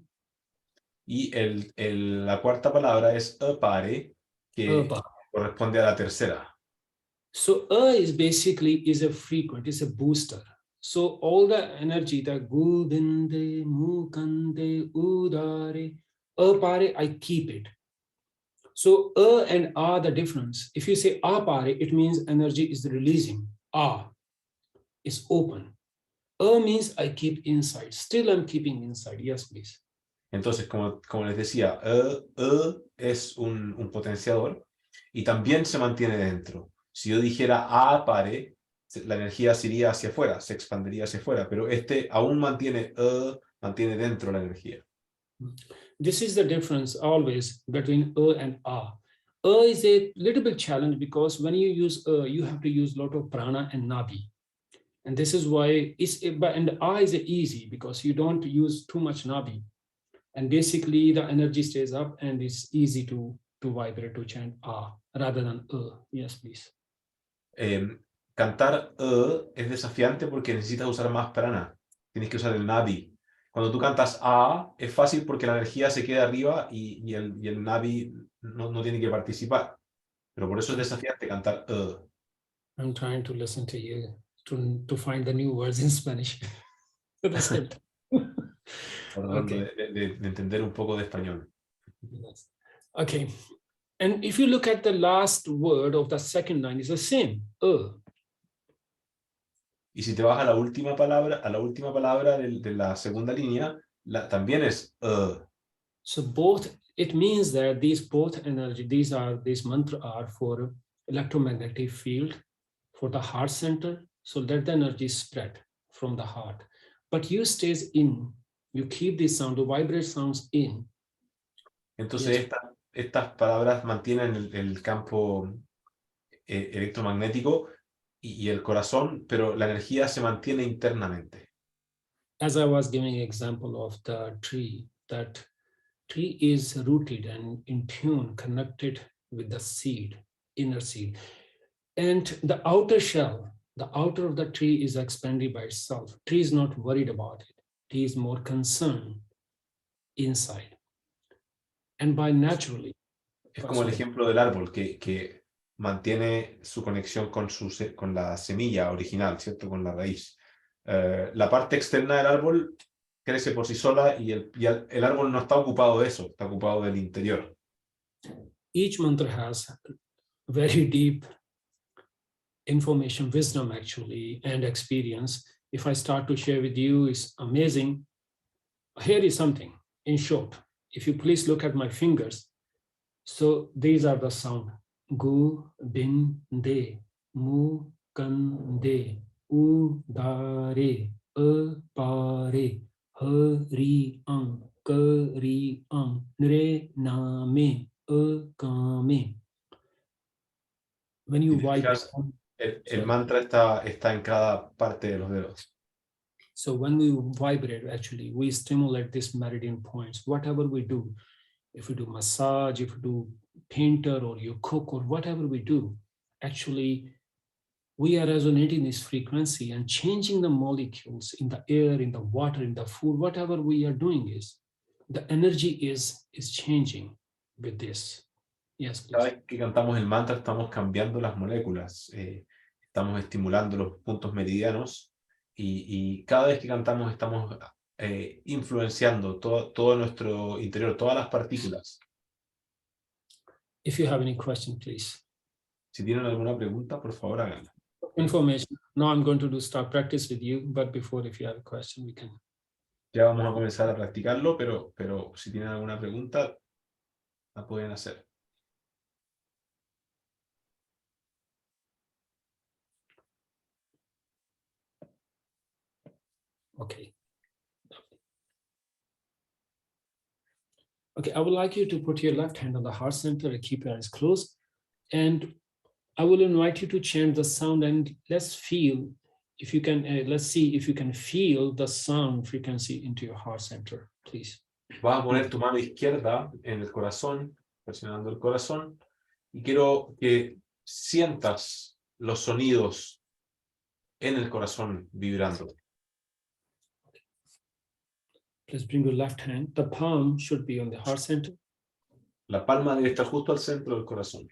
S2: Y la cuarta palabra es apare, que corresponde a la tercera.
S1: So is basically is a frequent, it's a booster. So all the energy, the gubinde, mukande, udare, apare, I keep it. So and the difference. If you say apare, it means energy is releasing. Is open. Means I keep inside. Still I'm keeping inside. Yes, please.
S2: Entonces, como les decía, es un potenciador y también se mantiene dentro. Si yo dijera apare, la energía se iría hacia afuera, se expandiría hacia afuera, pero este aún mantiene dentro la energía.
S1: This is the difference always between and a. Is a little bit challenge because when you use you have to use a lot of prana and nabi. And this is why and a is easy because you don't use too much nabi. And basically the energy stays up and it's easy to vibrate, to chant a rather than Yes, please.
S2: Cantar es desafiante porque necesitas usar más prana. Tienes que usar el nabi. Cuando tú cantas A, es fácil porque la energía se queda arriba y el nabi no tiene que participar. Pero por eso es desafiante cantar
S1: I'm trying to listen to you to find the new words in Spanish.
S2: Tratando de entender un poco de español.
S1: Yes. Okay. And if you look at the last word of the second line, it's the same.
S2: Y si te vas a la última palabra de la segunda línea, también es
S1: So both, it means that both energy, these mantra are for electromagnetic field, for the heart center, so let the energy spread from the heart. But you stays in, you keep this sound, the vibrate sounds in.
S2: Entonces estas palabras mantienen el campo electromagnético y el corazón, pero la energía se mantiene internamente.
S1: As I was giving an example of the tree, that tree is rooted and in tune, connected with the seed, inner seed. And the outer shell, the outer of the tree is expanded by itself. Tree is not worried about it. Tree is more concerned inside. And by naturally.
S2: Es como el ejemplo del árbol que mantiene su conexión con la semilla original, ¿cierto? Con la raíz. La parte externa del árbol crece por sí sola y el árbol no está ocupado de eso, está ocupado del interior.
S1: Each mantra has very deep information, wisdom actually, and experience. If I start to share with you, it's amazing. Here is something in short. If you please look at my fingers, so these are the sound. Gu, bin, de, mu, kan, de, u, da, re, pa, re, ri, ka, ri, re, na, me, ka, me. When you vibrate.
S2: El mantra está en cada parte de los dedos.
S1: So when we vibrate, actually, we stimulate these meridian points. Whatever we do, if we do massage, if we do painter or you cook or whatever we do, actually, we are resonating this frequency and changing the molecules in the air, in the water, in the food, whatever we are doing is, the energy is changing with this. Yes, please.
S2: Cada vez que cantamos el mantra estamos cambiando las moléculas, estamos estimulando los puntos meridianos y cada vez que cantamos estamos influenciando todo nuestro interior, todas las partículas.
S1: If you have any question, please.
S2: Si tienen alguna pregunta, por favor háganla.
S1: Information. Now I'm going to start practice with you, but before, if you have a question, we can.
S2: Ya vamos a comenzar a practicarlo, pero si tienen alguna pregunta, la pueden hacer.
S1: Okay. Okay, I would like you to put your left hand on the heart center and keep your eyes closed. And I will invite you to chant the sound and let's feel, if you can, let's see if you can feel the sound frequency into your heart center, please.
S2: Vas a poner tu mano izquierda en el corazón, presionando el corazón, y quiero que sientas los sonidos en el corazón vibrando.
S1: Please bring your left hand. The palm should be on the heart center.
S2: La palma debe estar justo al centro del corazón.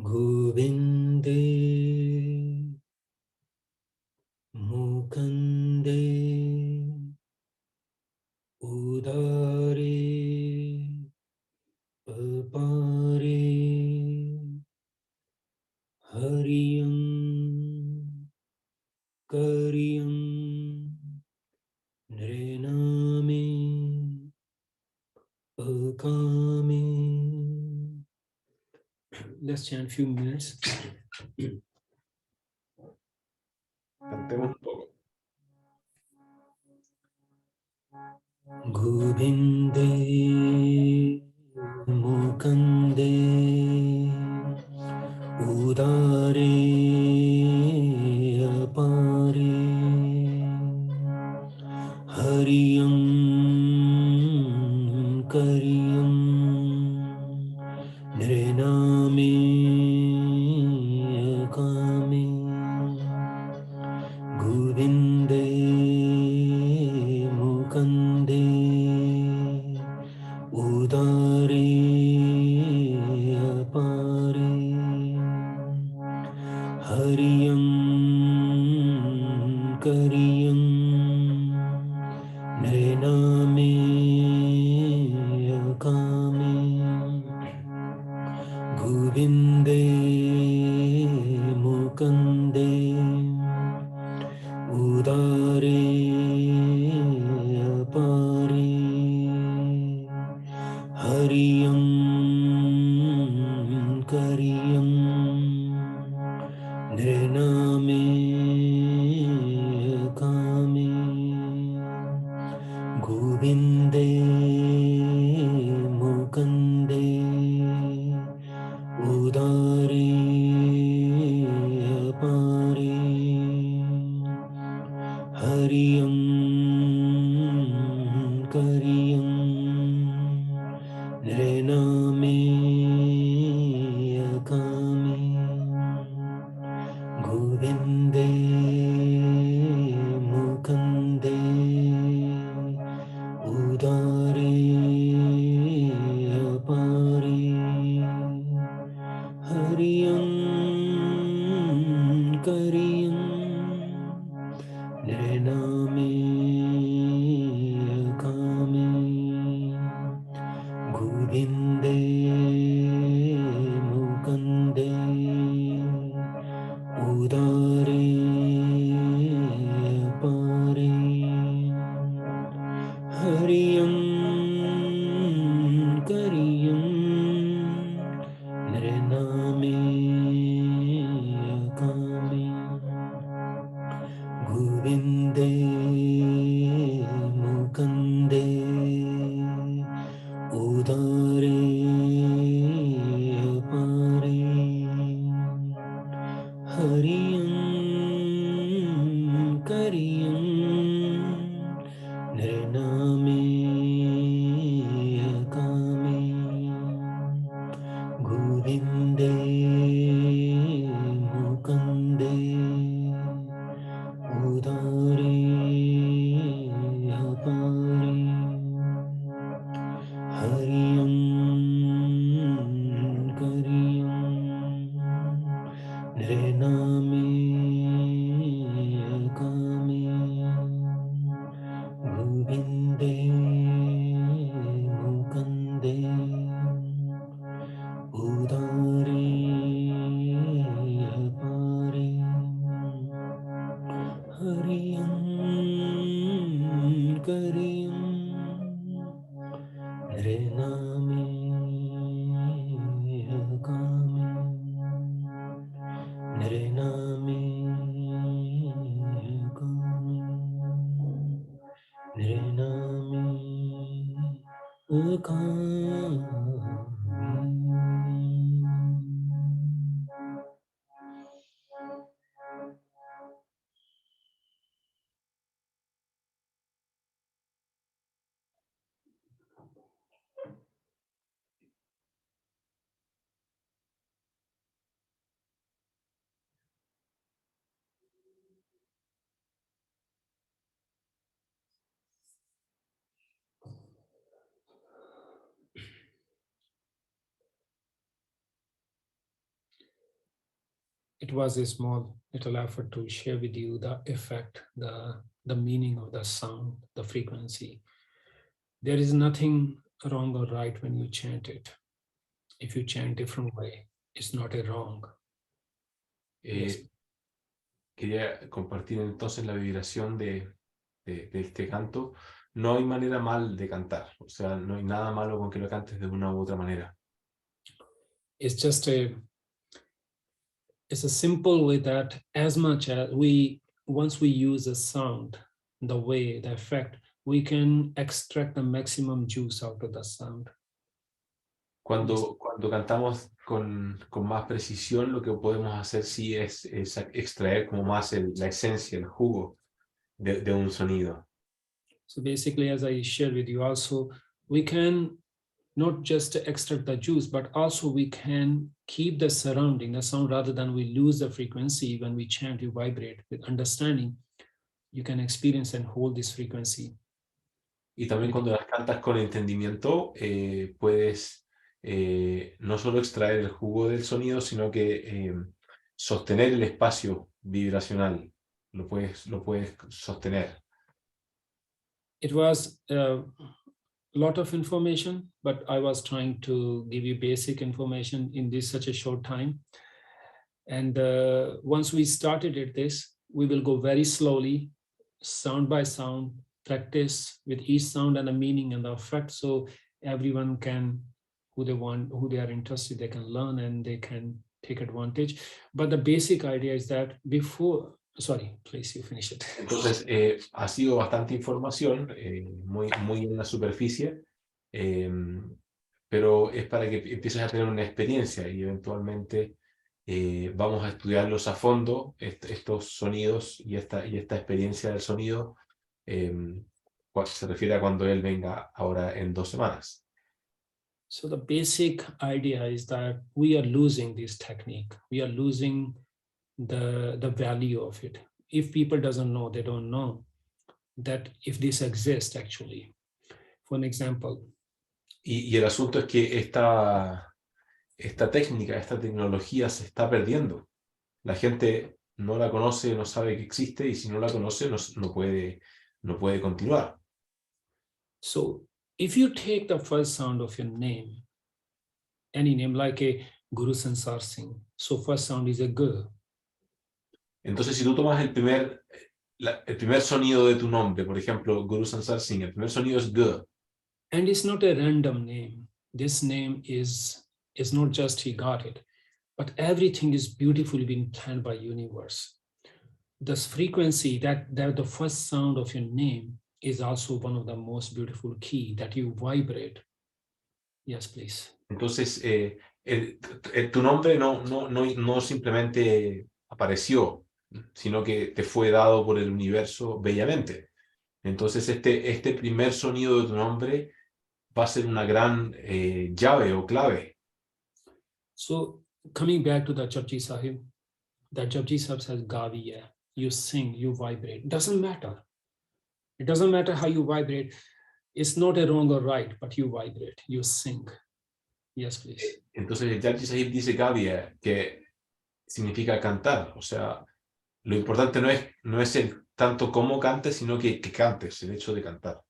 S1: Govinde Hariyam Kariyam Nrename Akame. Let's chant a few minutes.
S2: Cantemos un poco.
S1: Govinde Mukande Udare Apare Hariyam Kariyam Nrename Akame Govinde Mukande Udare Apare Hariyam Kariyam Nrename Akame Govinde Mukande Udare Apare Hariyam Kariyam Nrename Akame Govinde Mukande Udare Apare Hariyam Kariyam Nrename Akame Govinde Mukande Udare Apare Hariyam Kariyam Nrename Akame Govinde Mukande Udare Apare Hariyam Kariyam Nrename Akame Govinde Mukande Udare Apare Hariyam Kariyam Nrename Akame Govinde Mukande Udare Apare Hariyam Kariyam Nrename Akame Govinde Mukande Udare Apare Hariyam Kariyam Nrename Akame Nrename Akame Nrename Akame. It was a small little effort to share with you the effect, the meaning of the sound, the frequency. There is nothing wrong or right when you chant it. If you chant different way, it's not a wrong. Yes.
S2: Quería compartir entonces la vibración de este canto. No hay manera mal de cantar, o sea, no hay nada malo con que lo cantes de una u otra manera.
S1: It's just it's a simple way that as much as once we use the sound, the way, the effect, we can extract the maximum juice out of the sound.
S2: Cuando cantamos con más precisión, lo que podemos hacer sí es extraer como más la esencia, el jugo de un sonido.
S1: So basically, as I shared with you also, we can not just extract the juice, but also we can keep the surrounding, the sound, rather than we lose the frequency when we chant, you vibrate with understanding. You can experience and hold this frequency.
S2: Y también cuando las cantas con entendimiento, puedes no solo extraer el jugo del sonido, sino que sostener el espacio vibracional. Lo puedes sostener.
S1: It was a lot of information, but I was trying to give you basic information in this such a short time. And once we started at this, we will go very slowly, sound by sound, practice with each sound and the meaning and the effect, so everyone can, who they are interested, they can learn and they can take advantage. But the basic idea is that before, sorry, please, you finish it.
S2: Entonces, ha sido bastante información, muy en la superficie, pero es para que empieces a tener una experiencia y eventualmente vamos a estudiarlos a fondo, estos sonidos y esta experiencia del sonido. Se refiere a cuando él venga ahora en 2 semanas.
S1: So the basic idea is that we are losing this technique. We are losing the value of it. If people doesn't know, they don't know that if this exists actually. For an example.
S2: Y el asunto es que esta técnica, esta tecnología se está perdiendo. La gente no la conoce, no sabe que existe, y si no la conoce no puede continuar.
S1: So if you take the first sound of your name, any name like a Guru Sansar Singh, so first sound is a G.
S2: Entonces, si tú tomas el primer sonido de tu nombre, por ejemplo, Guru Sansar Singh, el primer sonido es G.
S1: And it's not a random name. This name is not just he got it, but everything is beautifully been planned by universe. This frequency, that the first sound of your name is also one of the most beautiful key that you vibrate. Yes, please.
S2: Entonces, tu nombre no simplemente apareció, sino que te fue dado por el universo bellamente. Entonces, este primer sonido de tu nombre va a ser una gran llave o clave.
S1: So, coming back to the Japji Sahib, the Japji Sahib says, Gaviya, you sing, you vibrate. Doesn't matter. It doesn't matter how you vibrate. It's not a wrong or right, but you vibrate, you sing. Yes, please.
S2: Entonces, el Japji Sahib dice Gaviya, que significa cantar. O sea, lo importante no es el tanto cómo cantes, sino que cantes, el hecho de cantar.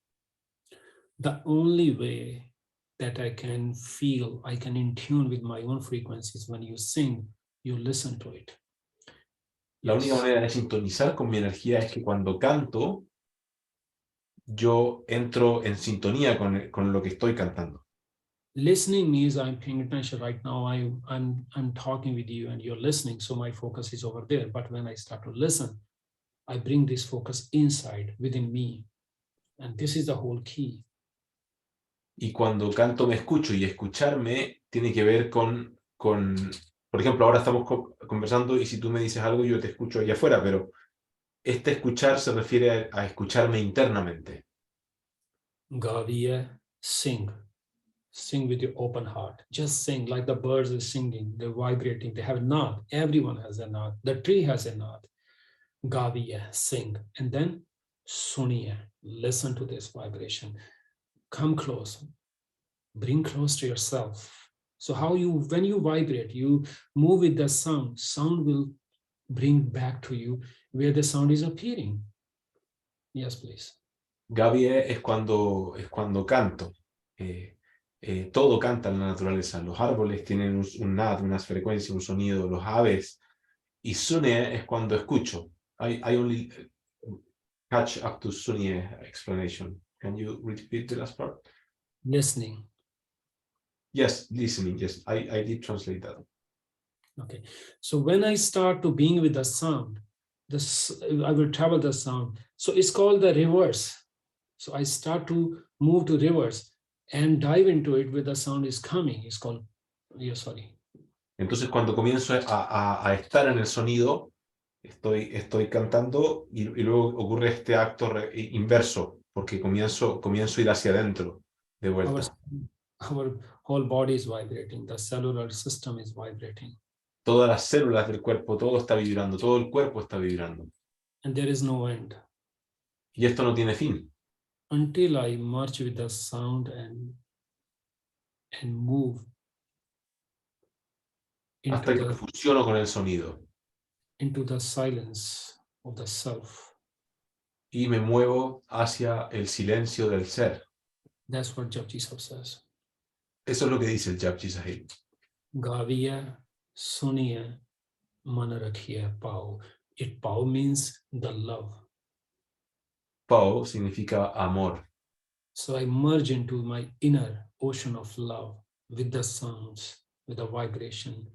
S1: The only way that I can feel, I can in tune with my own frequencies when you sing, you listen to it.
S2: La única manera de sintonizar con mi energía es que cuando canto, yo entro en sintonía con lo que estoy cantando.
S1: Listening means I'm paying attention right now. I'm talking with you and you're listening, so my focus is over there. But when I start to listen, I bring this focus inside within me, and this is the whole key.
S2: Y cuando canto me escucho, y escucharme tiene que ver con por ejemplo, ahora estamos conversando y si tú me dices algo, yo te escucho allá afuera, pero este escuchar se refiere a escucharme internamente.
S1: Gaviya, sing. Sing with your open heart. Just sing like the birds are singing, they're vibrating, they have a naad. Everyone has a naad. The tree has a naad. Gaviya, sing. And then suniya, listen to this vibration. Come close. Bring close to yourself. So when you vibrate, you move with the sound. Sound will bring back to you where the sound is appearing. Yes, please.
S2: Gaviya es cuando canto. Todo canta en la naturaleza. Los árboles tienen un naad, unas frecuencias, un sonido. Los aves Y sunie es cuando escucho. I only catch up to sunie explanation. Can you repeat the last part?
S1: Listening.
S2: Yes, listening. Yes, I did translate that.
S1: Okay. So when I start to being with the sound, I will travel the sound. So it's called the reverse. So I start to move to reverse and dive into it with the sound is coming. It's called, yeah, sorry.
S2: Entonces, cuando comienzo a estar en el sonido, estoy cantando y luego ocurre este acto inverso, porque comienzo a ir hacia adentro de vuelta.
S1: Our whole body is vibrating. The cellular system is vibrating.
S2: Todas las células del cuerpo, todo está vibrando, todo el cuerpo está vibrando.
S1: And there is no end.
S2: Y esto no tiene fin.
S1: Until I merge with the sound and move
S2: Hasta que me fusiono con el sonido.
S1: Into the silence of the self.
S2: Y me muevo hacia el silencio del ser.
S1: That's what Japji Sahib says.
S2: Eso es lo que dice el Japji Sahib.
S1: Gaviya, Suniya, Manarakhya, Pao. It Pao means the love.
S2: Pao significa amor.
S1: So I merge into my inner ocean of love with the sounds, with the vibration,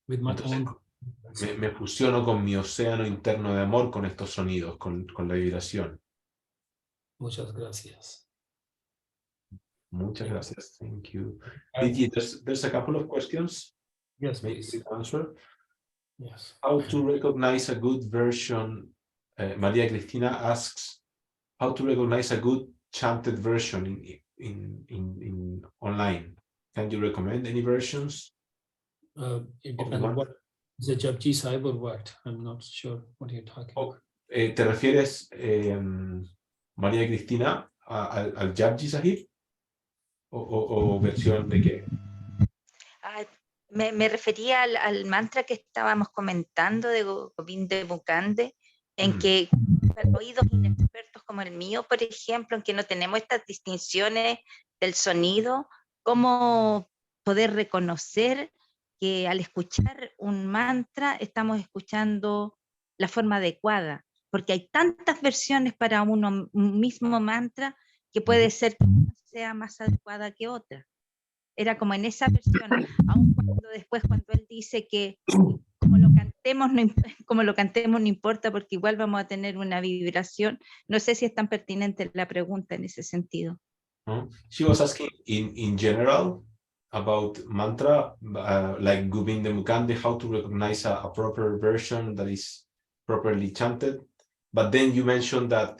S1: with my own.
S2: Me fusiono con mi océano interno de amor, con estos sonidos, con la vibración.
S1: Muchas gracias.
S2: Muchas gracias. Thank you. Digi, there's a couple of questions.
S1: Yes,
S2: Maybe
S1: please.
S2: you can answer.
S1: Yes.
S2: How to recognize a good version? Maria Cristina asks, how to recognize a good chanted version in online? Can you recommend any versions?
S1: It depends on what is a Japji Sahib or what. I'm not sure what you're talking about.
S2: ¿Te refieres, María Cristina, al Japji Sahib? ¿O versión de qué?
S3: Me refería al mantra que estábamos comentando de Govinda Mukande, en que para oídos inexpertos como el mío, por ejemplo, en que no tenemos estas distinciones del sonido, cómo poder reconocer que al escuchar un mantra estamos escuchando la forma adecuada, porque hay tantas versiones para un mismo mantra que puede ser que una sea más adecuada que otra. Era como en esa versión, aun cuando después cuando él dice que como lo cantemos no importa porque igual vamos a tener una vibración. No sé si es tan pertinente la pregunta en ese sentido.
S2: She was asking in general about mantra, like Govinda Mukande, how to recognize a proper version that is properly chanted. But then you mentioned that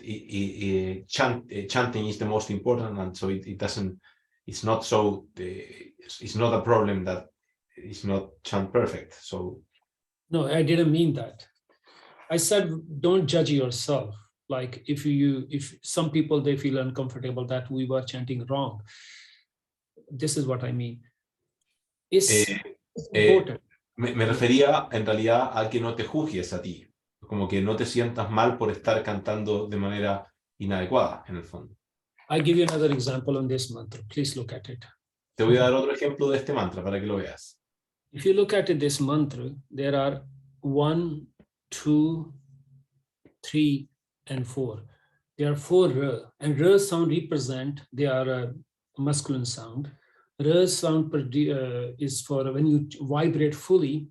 S2: chanting is the most important, and so it's not so, it's not a problem that it's not chant perfect. So
S1: no, I didn't mean that. I said don't judge yourself. Like if some people they feel uncomfortable that we were chanting wrong. This is what I mean. It's important.
S2: Me refería en realidad a que no te juzgues a ti, como que no te sientas mal por estar cantando de manera inadecuada en el fondo.
S1: I give you another example on this mantra. Please look at it.
S2: Te voy a dar otro ejemplo de este mantra para que lo veas.
S1: If you look at it, this mantra, there are 1, 2, 3, and 4. There are 4 R, and R sound represent, they are a masculine sound. R sound is for when you vibrate fully,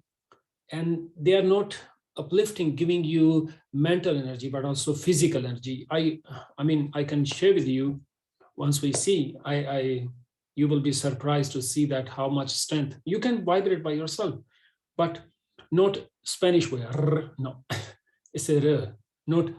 S1: and they are not uplifting, giving you mental energy, but also physical energy. I mean, I can share with you once we see, you will be surprised to see that how much strength you can vibrate by yourself, but not Spanish way. No, it's a not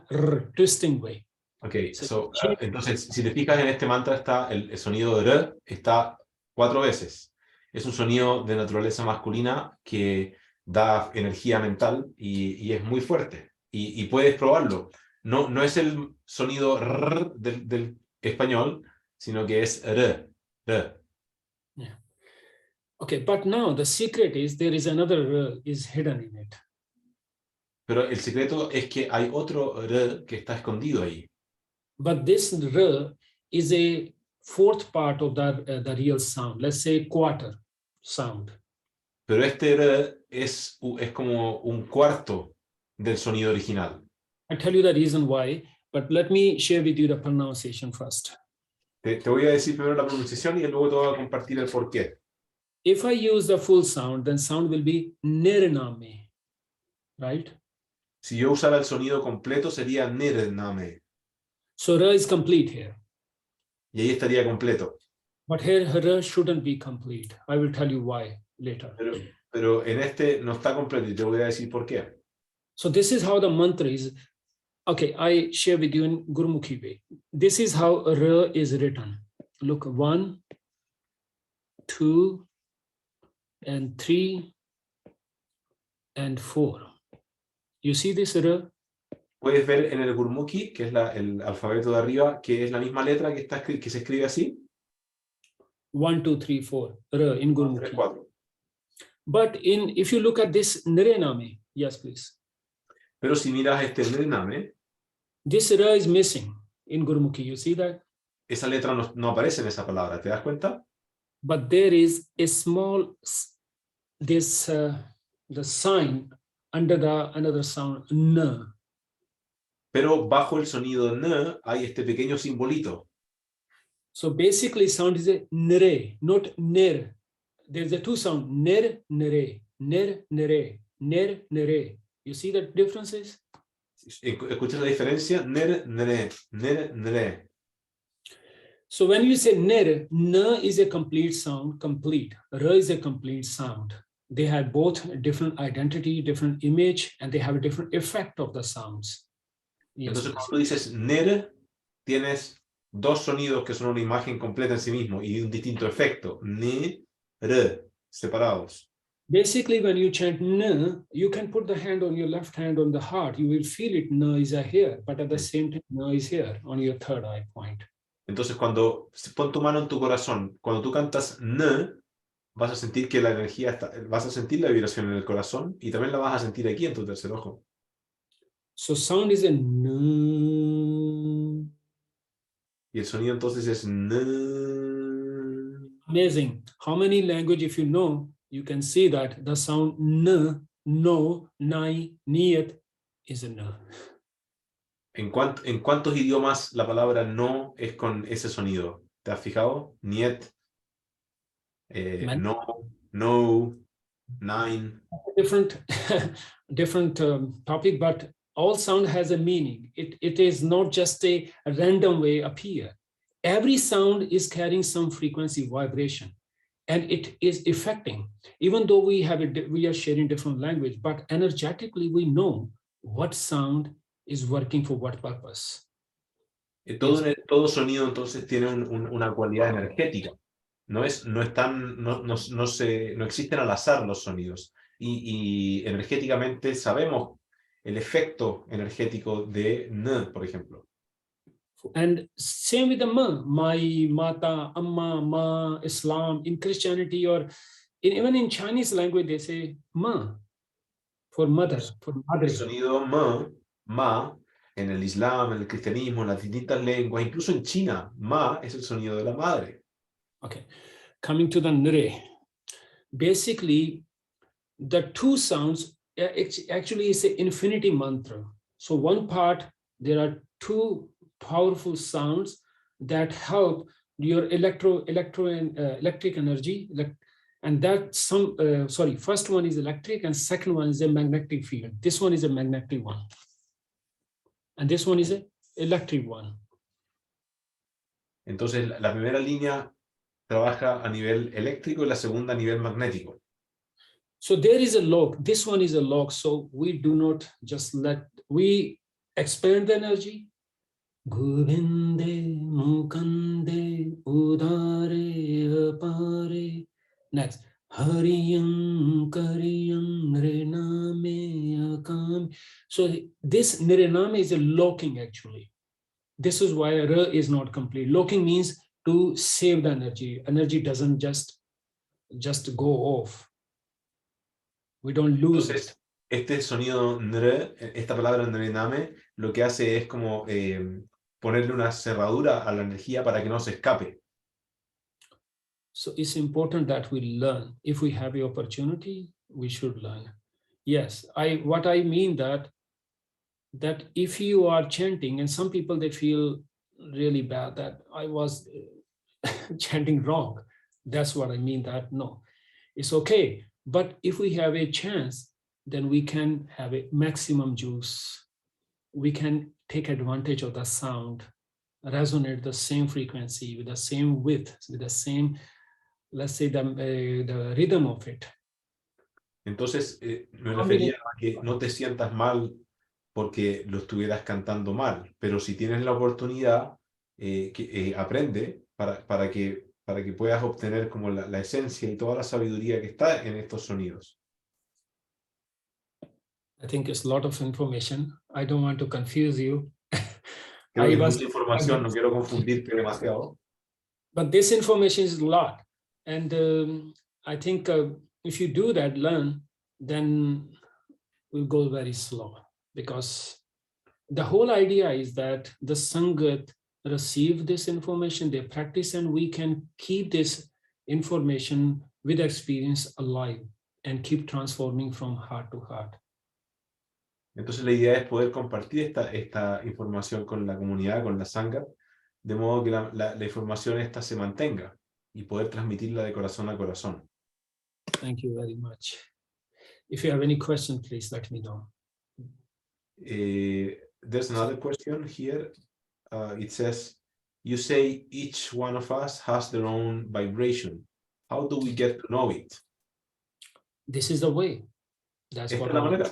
S1: twisting way.
S2: Okay, so entonces, si te fijas en este mantra está el sonido de R, está 4 veces. Es un sonido de naturaleza masculina que da energía mental y es muy fuerte. Y puedes probarlo. No es el sonido R del español, sino que es R. R.
S1: Yeah. Okay, but now the secret is there is another R is hidden in it.
S2: Pero el secreto es que hay otro R que está escondido ahí.
S1: But this R is a 4th part of the real sound. Let's say quarter sound.
S2: Pero este R es como un cuarto del sonido original.
S1: I'll tell you the reason why, but let me share with you the pronunciation first.
S2: Te voy a decir primero la pronunciación y luego te voy a compartir el porqué.
S1: If I use the full sound, then sound will be nirname, right?
S2: Si yo usara el sonido completo sería nirname.
S1: So ra is complete here.
S2: Y ahí estaría completo.
S1: But here ra shouldn't be complete. I will tell you why later.
S2: Pero en este no está completo y te voy a decir por qué.
S1: So this is how the mantra is. Okay, I share with you in Gurmukhi way. This is how ra is written. Look, 1, 2, and 3, and 4. You see this ra?
S2: Puedes ver en el Gurmukhi, que es el alfabeto de arriba, que es la misma letra que se escribe así.
S1: 1, 2, 3, 4. Ra in
S2: 3,
S1: Gurmukhi.
S2: 4.
S1: But if you look at this Nirename, yes, please.
S2: Pero si miras este nirname,
S1: This ra is missing in Gurmukhi. You see that?
S2: esa letra no aparece en esa palabra, ¿te das cuenta?
S1: But there is a small, the sign under the another sound, n.
S2: Pero bajo el sonido n hay este pequeño simbolito.
S1: So basically sound is a nere, not ner. There's a two sound, ner, nere, ner, nere, ner, nere. You see the differences?
S2: ¿Escuchas la diferencia? Ner, nere, ner, nere.
S1: So when you say ner, n is a complete sound, complete. Ra is a complete sound. They have both different identity, different image, and they have a different effect of the sounds. Yes,
S2: Entonces,
S1: please.
S2: cuando tú dices ner, tienes dos sonidos que son una imagen completa en sí mismo y un distinto efecto. Ni, re, separados.
S1: Basically, when you chant n, you can put the hand on your left hand on the heart. You will feel it, n is here, but at the same time, n is here on your third eye point.
S2: Entonces, pon tu mano en tu corazón, cuando tú cantas n, vas a sentir que la energía vas a sentir la vibración en el corazón y también la vas a sentir aquí en tu tercer ojo.
S1: So sound is a n.
S2: Y el sonido entonces es n.
S1: Amazing. How many language, if you know, you can see that the sound n, no, nai, niet is a n.
S2: ¿En cuántos idiomas la palabra no es con ese sonido? ¿Te has fijado? Niet, no, no, nine.
S1: Different, different topic, but all sound has a meaning. It is not just a random way appear. Every sound is carrying some frequency vibration, and it is affecting. Even though we are sharing different language, but energetically we know what sound is working for what purpose.
S2: Todo sonido entonces tiene una cualidad energética. No existen al azar los sonidos. Y energéticamente sabemos el efecto energético de n, por ejemplo.
S1: And same with the ma, my, mata, amma, ma, Islam, in Christianity, or even in Chinese language, they say ma for mother, for mother.
S2: El sonido ma, en el Islam, en el cristianismo, en las distintas lenguas, incluso en China, ma es el sonido de la madre.
S1: Okay, coming to the nre. Basically, the two sounds actually is an infinity mantra. So one part, there are two powerful sounds that help your electric energy, and that first one is electric and second one is a magnetic field. This one is a magnetic one, and this one is a electric one.
S2: Entonces la primera línea trabaja a nivel eléctrico y la segunda a nivel magnético.
S1: So there is a log. This one is a log. So we do not just we expand the energy. Govinde mukande udare apare. Next. Hariyam kariyam nrename akam. So this nrename is a locking actually. This is why ra is not complete. Locking means to save the energy. Energy doesn't just go off. We don't lose it.
S2: Este sonido nre, esta palabra nrename, lo que hace es como ponerle una cerradura a la energía para que no se escape.
S1: So it's important that we learn. If we have the opportunity, we should learn. Yes, what I mean that if you are chanting, and some people, they feel really bad that I was chanting wrong. That's what I mean, that no, it's okay. But if we have a chance, then we can have a maximum juice. We can take advantage of the sound, resonate the same frequency with the same width, with the same, let's say, the rhythm of it.
S2: Entonces, me refería a que no te sientas mal porque lo estuvieras cantando mal, pero si tienes la oportunidad, aprende para que puedas obtener como la esencia y toda la sabiduría que está en estos sonidos.
S1: I think it's a lot of information. I don't want to confuse you.
S2: Creo que es mucha información, no quiero confundirte demasiado.
S1: But this information is a lot. And I think if you do that, learn, then we'll go very slow. Because the whole idea is that the Sangat receive this information, they practice, and we can keep this information with experience alive and keep transforming from heart to heart.
S2: Entonces la idea es poder compartir esta información con la comunidad, con la Sangha, de modo que la información esta se mantenga y poder transmitirla de corazón a corazón.
S1: Thank you very much. If you have any question, please let me know.
S2: There's another question here. It says, you say each one of us has their own vibration. How do we get to know it?
S1: This is the way. That's
S2: Esta
S1: what
S2: es la manera.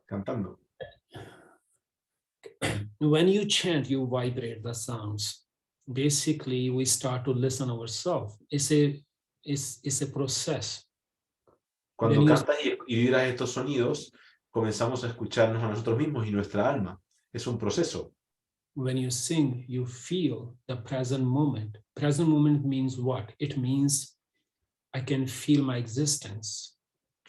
S2: Cantando.
S1: When you chant, you vibrate the sounds. Basically, we start to listen ourselves. It's a process.
S2: Cuando cantas y vibras estos sonidos, comenzamos a escucharnos a nosotros mismos y nuestra alma. Es un proceso.
S1: When you sing, you feel the present moment. Present moment means what? It means I can feel my existence.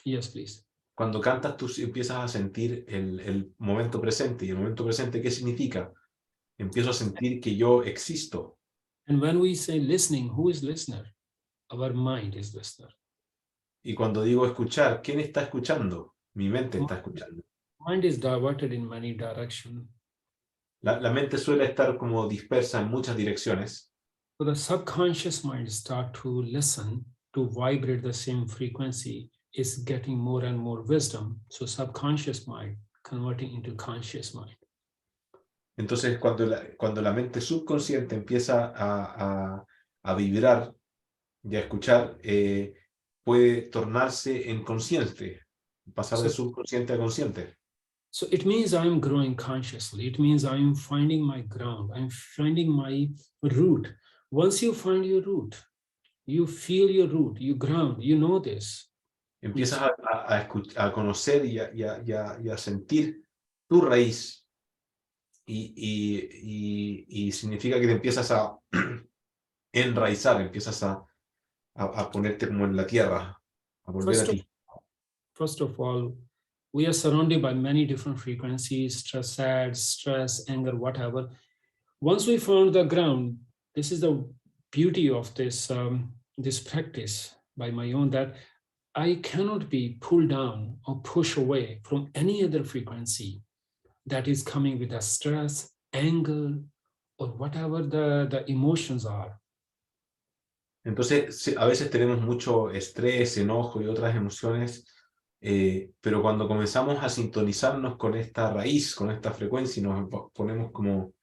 S1: Yes, please.
S2: Cuando cantas, tú empiezas a sentir el momento presente. ¿Y el momento presente qué significa? Empiezo a sentir que yo existo.
S1: And when we say listening, who is listener? Our mind is listener.
S2: Y cuando digo escuchar, ¿quién está escuchando? Mi mente está escuchando.
S1: Mind is diverted in many directions.
S2: La mente suele estar como dispersa en muchas direcciones.
S1: So the subconscious mind start to listen, to vibrate the same frequency, is getting more and more wisdom. So subconscious mind converting into conscious mind.
S2: Entonces, cuando la mente subconsciente empieza a vibrar y a escuchar, puede tornarse en consciente, pasar de subconsciente a consciente.
S1: So it means I'm growing consciously. It means I'm finding my ground. I'm finding my root. Once you find your root, you feel your root, you ground, you know this.
S2: Empiezas a conocer y a sentir tu raíz. Y significa que te empiezas a enraizar, empiezas a ponerte como en la tierra, a volver a ti.
S1: First of all, we are surrounded by many different frequencies, sad, stress, anger, whatever. Once we found the ground, this is the beauty of this practice by my own, that I cannot be pulled down or pushed away from any other frequency that is coming with the stress, anger, or whatever the emotions are.
S2: Entonces, a veces tenemos mucho estrés, enojo y otras emociones, pero cuando comenzamos a sintonizarnos con esta raíz, con esta frecuencia, y nos ponemos como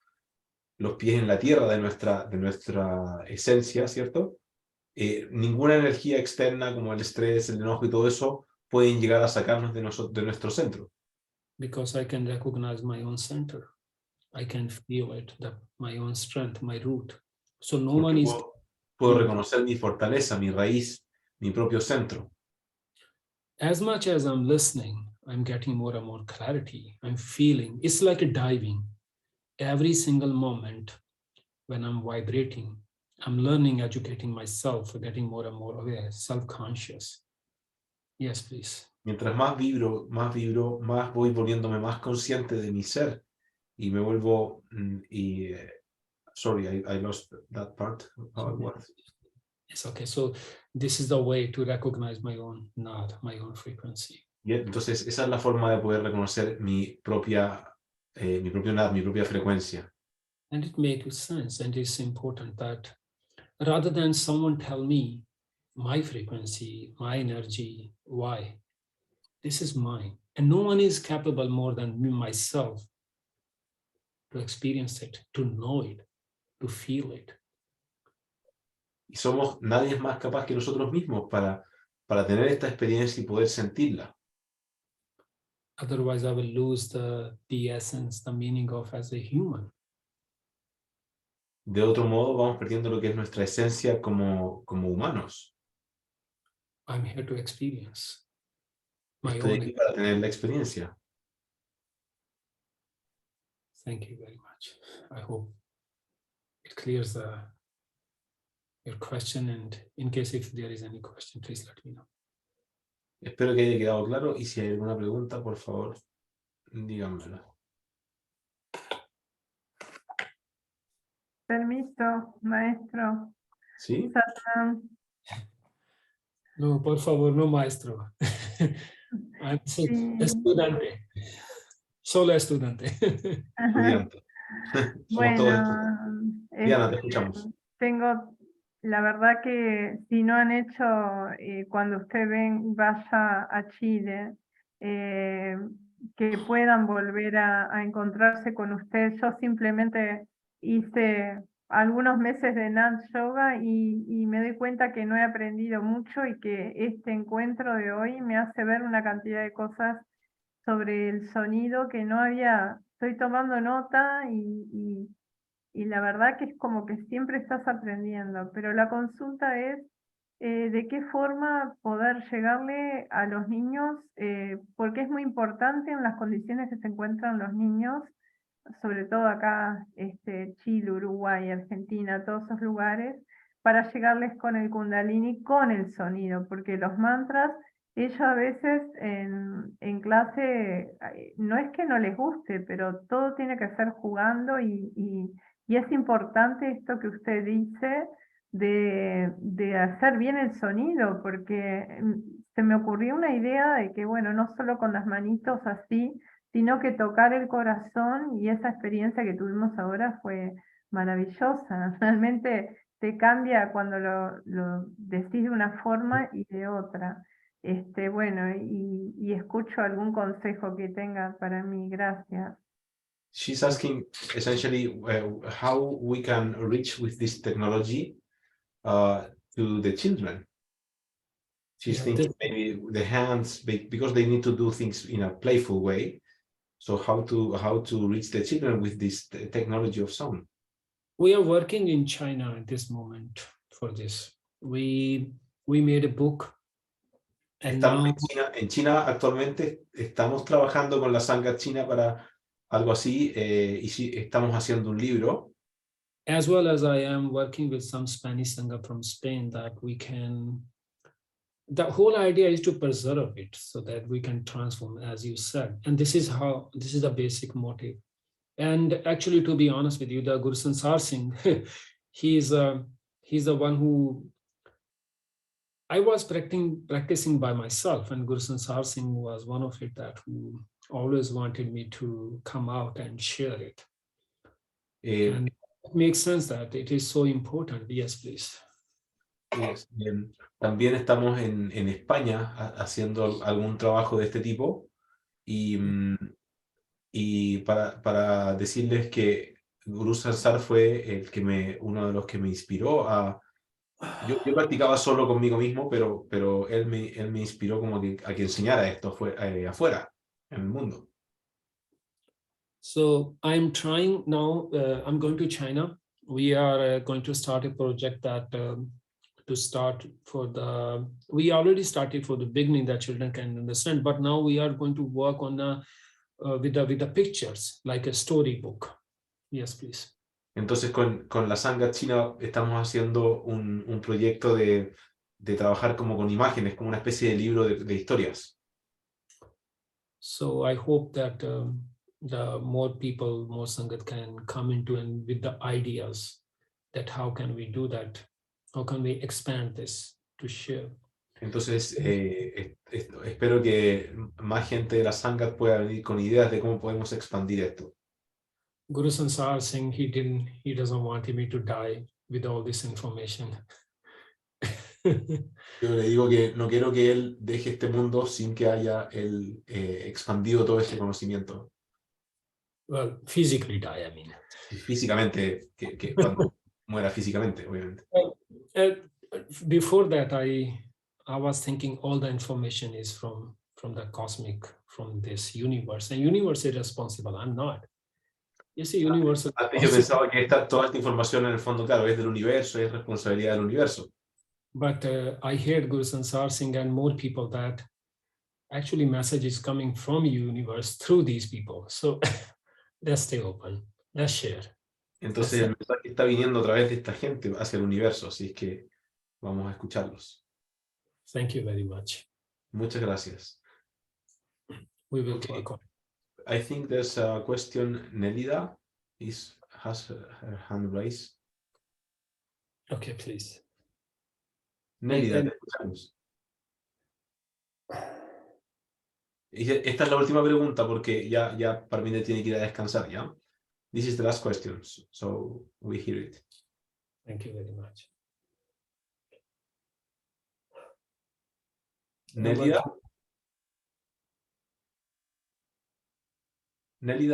S2: los pies en la tierra de nuestra esencia, ¿cierto? Ninguna energía externa como el estrés, el enojo y todo eso pueden llegar a sacarnos de nuestro centro.
S1: Because I can recognize my own center. I can feel it, my own strength, my root. So no one is...
S2: Puedo reconocer mi fortaleza, mi raíz, mi propio centro.
S1: As much as I'm listening, I'm getting more and more clarity. I'm feeling, it's like a diving. Every single moment when I'm vibrating, I'm learning, educating myself, getting more and more aware, self-conscious. Yes, please.
S2: Mientras más vibro, más voy volviéndome más consciente de mi ser y me vuelvo sorry, I lost that part. How it was.
S1: Yes, okay. So this is the way to recognize my own naad, my own frequency.
S2: Y entonces esa es la forma de poder reconocer mi propio naad, mi propia frecuencia.
S1: And it makes sense, and it's important that rather than someone tell me my frequency, my energy, why, this is mine. And no one is capable more than me, myself, to experience it, to know it, to feel it.
S2: Y nadie es más capaz que nosotros mismos para tener esta experiencia y poder sentirla.
S1: Otherwise, I will lose the essence, the meaning of as a human.
S2: De otro modo, vamos perdiendo lo que es nuestra esencia como humanos.
S1: I'm here to experience my
S2: Estoy
S1: own.
S2: aquí para tener la experiencia.
S1: Thank you very much. I hope it clears your question, and in case if there is any question, please let me know.
S2: Espero que haya quedado claro y si hay alguna pregunta, por favor, díganmela.
S4: Permiso, maestro.
S2: ¿Sí?
S4: Satnam.
S1: No, por favor, no, maestro. I'm
S4: Sí.
S2: Estudiante.
S1: Solo estudiante.
S2: Estudiante. Somos todos estudiantes. Diana, te escuchamos.
S4: Tengo, la verdad que si no han hecho, cuando usted vaya a Chile, que puedan volver a encontrarse con usted. Yo simplemente hice algunos meses de Naad Yoga y me doy cuenta que no he aprendido mucho y que este encuentro de hoy me hace ver una cantidad de cosas sobre el sonido que no había. Estoy tomando nota y la verdad que es como que siempre estás aprendiendo, pero la consulta es de qué forma poder llegarle a los niños, porque es muy importante en las condiciones que se encuentran los niños, sobre todo acá, Chile, Uruguay, Argentina, todos esos lugares, para llegarles con el Kundalini, con el sonido, porque los mantras, ellos a veces en clase, no es que no les guste, pero todo tiene que ser jugando y es importante esto que usted dice de hacer bien el sonido, porque se me ocurrió una idea de que, bueno, no solo con las manitos así, sino que tocar el corazón, y esa experiencia que tuvimos ahora fue maravillosa. Realmente te cambia cuando lo decís de una forma y de otra. Bueno, y escucho algún consejo que tenga para mí. Gracias.
S2: She's asking essentially how we can reach with this technology to the children. She's thinking maybe the hands, because they need to do things in a playful way. So how to reach the children with this technology of sound?
S1: We are working in China at this moment for this. We made a book. And now,
S2: en China actualmente estamos trabajando con la sangha china para algo así, y sí, estamos haciendo un libro.
S1: As well as I am working with some Spanish sangha from Spain, that we can, the whole idea is to preserve it so that we can transform, as you said. And this is the basic motive. And actually, to be honest with you, the Guru Sansar Singh, he's the one who I was practicing by myself, and Guru Sansar Singh was one of it that who always wanted me to come out and share it. And it makes sense that it is so important. Yes, please.
S2: Yes. También estamos en España haciendo algún trabajo de este tipo, y para decirles que Guru Sansar fue uno de los que me inspiró a... Yo practicaba solo conmigo mismo, pero él me inspiró como a que enseñara esto afuera, en el mundo.
S1: So I'm trying now, I'm going to China. We are going to start a project that we already started for the beginning that children can understand, but now we are going to work on with the pictures, like a storybook. Yes, please.
S2: Entonces con la sangha china estamos haciendo un proyecto de trabajar como con imágenes, como una especie de libro de historias.
S1: So I hope that the more people, more sangat can come into and with the ideas that how can we do that how can we expand this to share?
S2: Entonces, espero que más gente de la Sangat pueda venir con ideas de cómo podemos expandir esto.
S1: Guru Sansar Singh, he doesn't want me to die with all this information.
S2: Yo le digo que no quiero que él deje este mundo sin que haya él expandido todo este conocimiento.
S1: Well, physically die, I mean.
S2: Físicamente, que cuando muera físicamente, obviamente.
S1: Before that, I was thinking all the information is from the cosmic, from this universe. And universe is responsible. I'm not. You see, universe.
S2: Antes yo pensaba que toda esta información en el fondo, claro, es del universo, es responsabilidad del universo.
S1: But I heard Guru Sansar Singh and more people that actually message is coming from universe through these people. So let's stay open. Let's share.
S2: Entonces el mensaje está viniendo a través de esta gente hacia el universo, así es que vamos a escucharlos.
S1: Thank you very much.
S2: Muchas gracias.
S1: We will take on.
S2: I think there's a question. Nelida has her hand raised.
S1: Okay, please.
S2: Nelida, te escuchamos. Y esta es la última pregunta porque ya Parvinder tiene que ir a descansar, ¿ya? This is the last question, so we hear it.
S1: Thank you very much.
S2: Nelida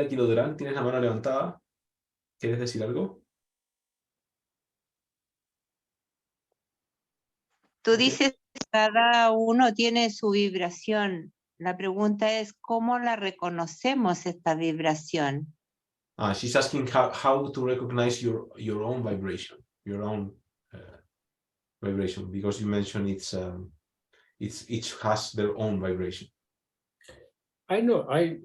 S2: Quilodrán, ¿tienes la mano levantada? ¿Quieres decir algo?
S5: Tú dices que cada uno tiene su vibración. La pregunta es, ¿cómo la reconocemos esta vibración?
S2: She's asking how to recognize your own vibration, vibration, because you mentioned each has their own vibration.
S1: I know, I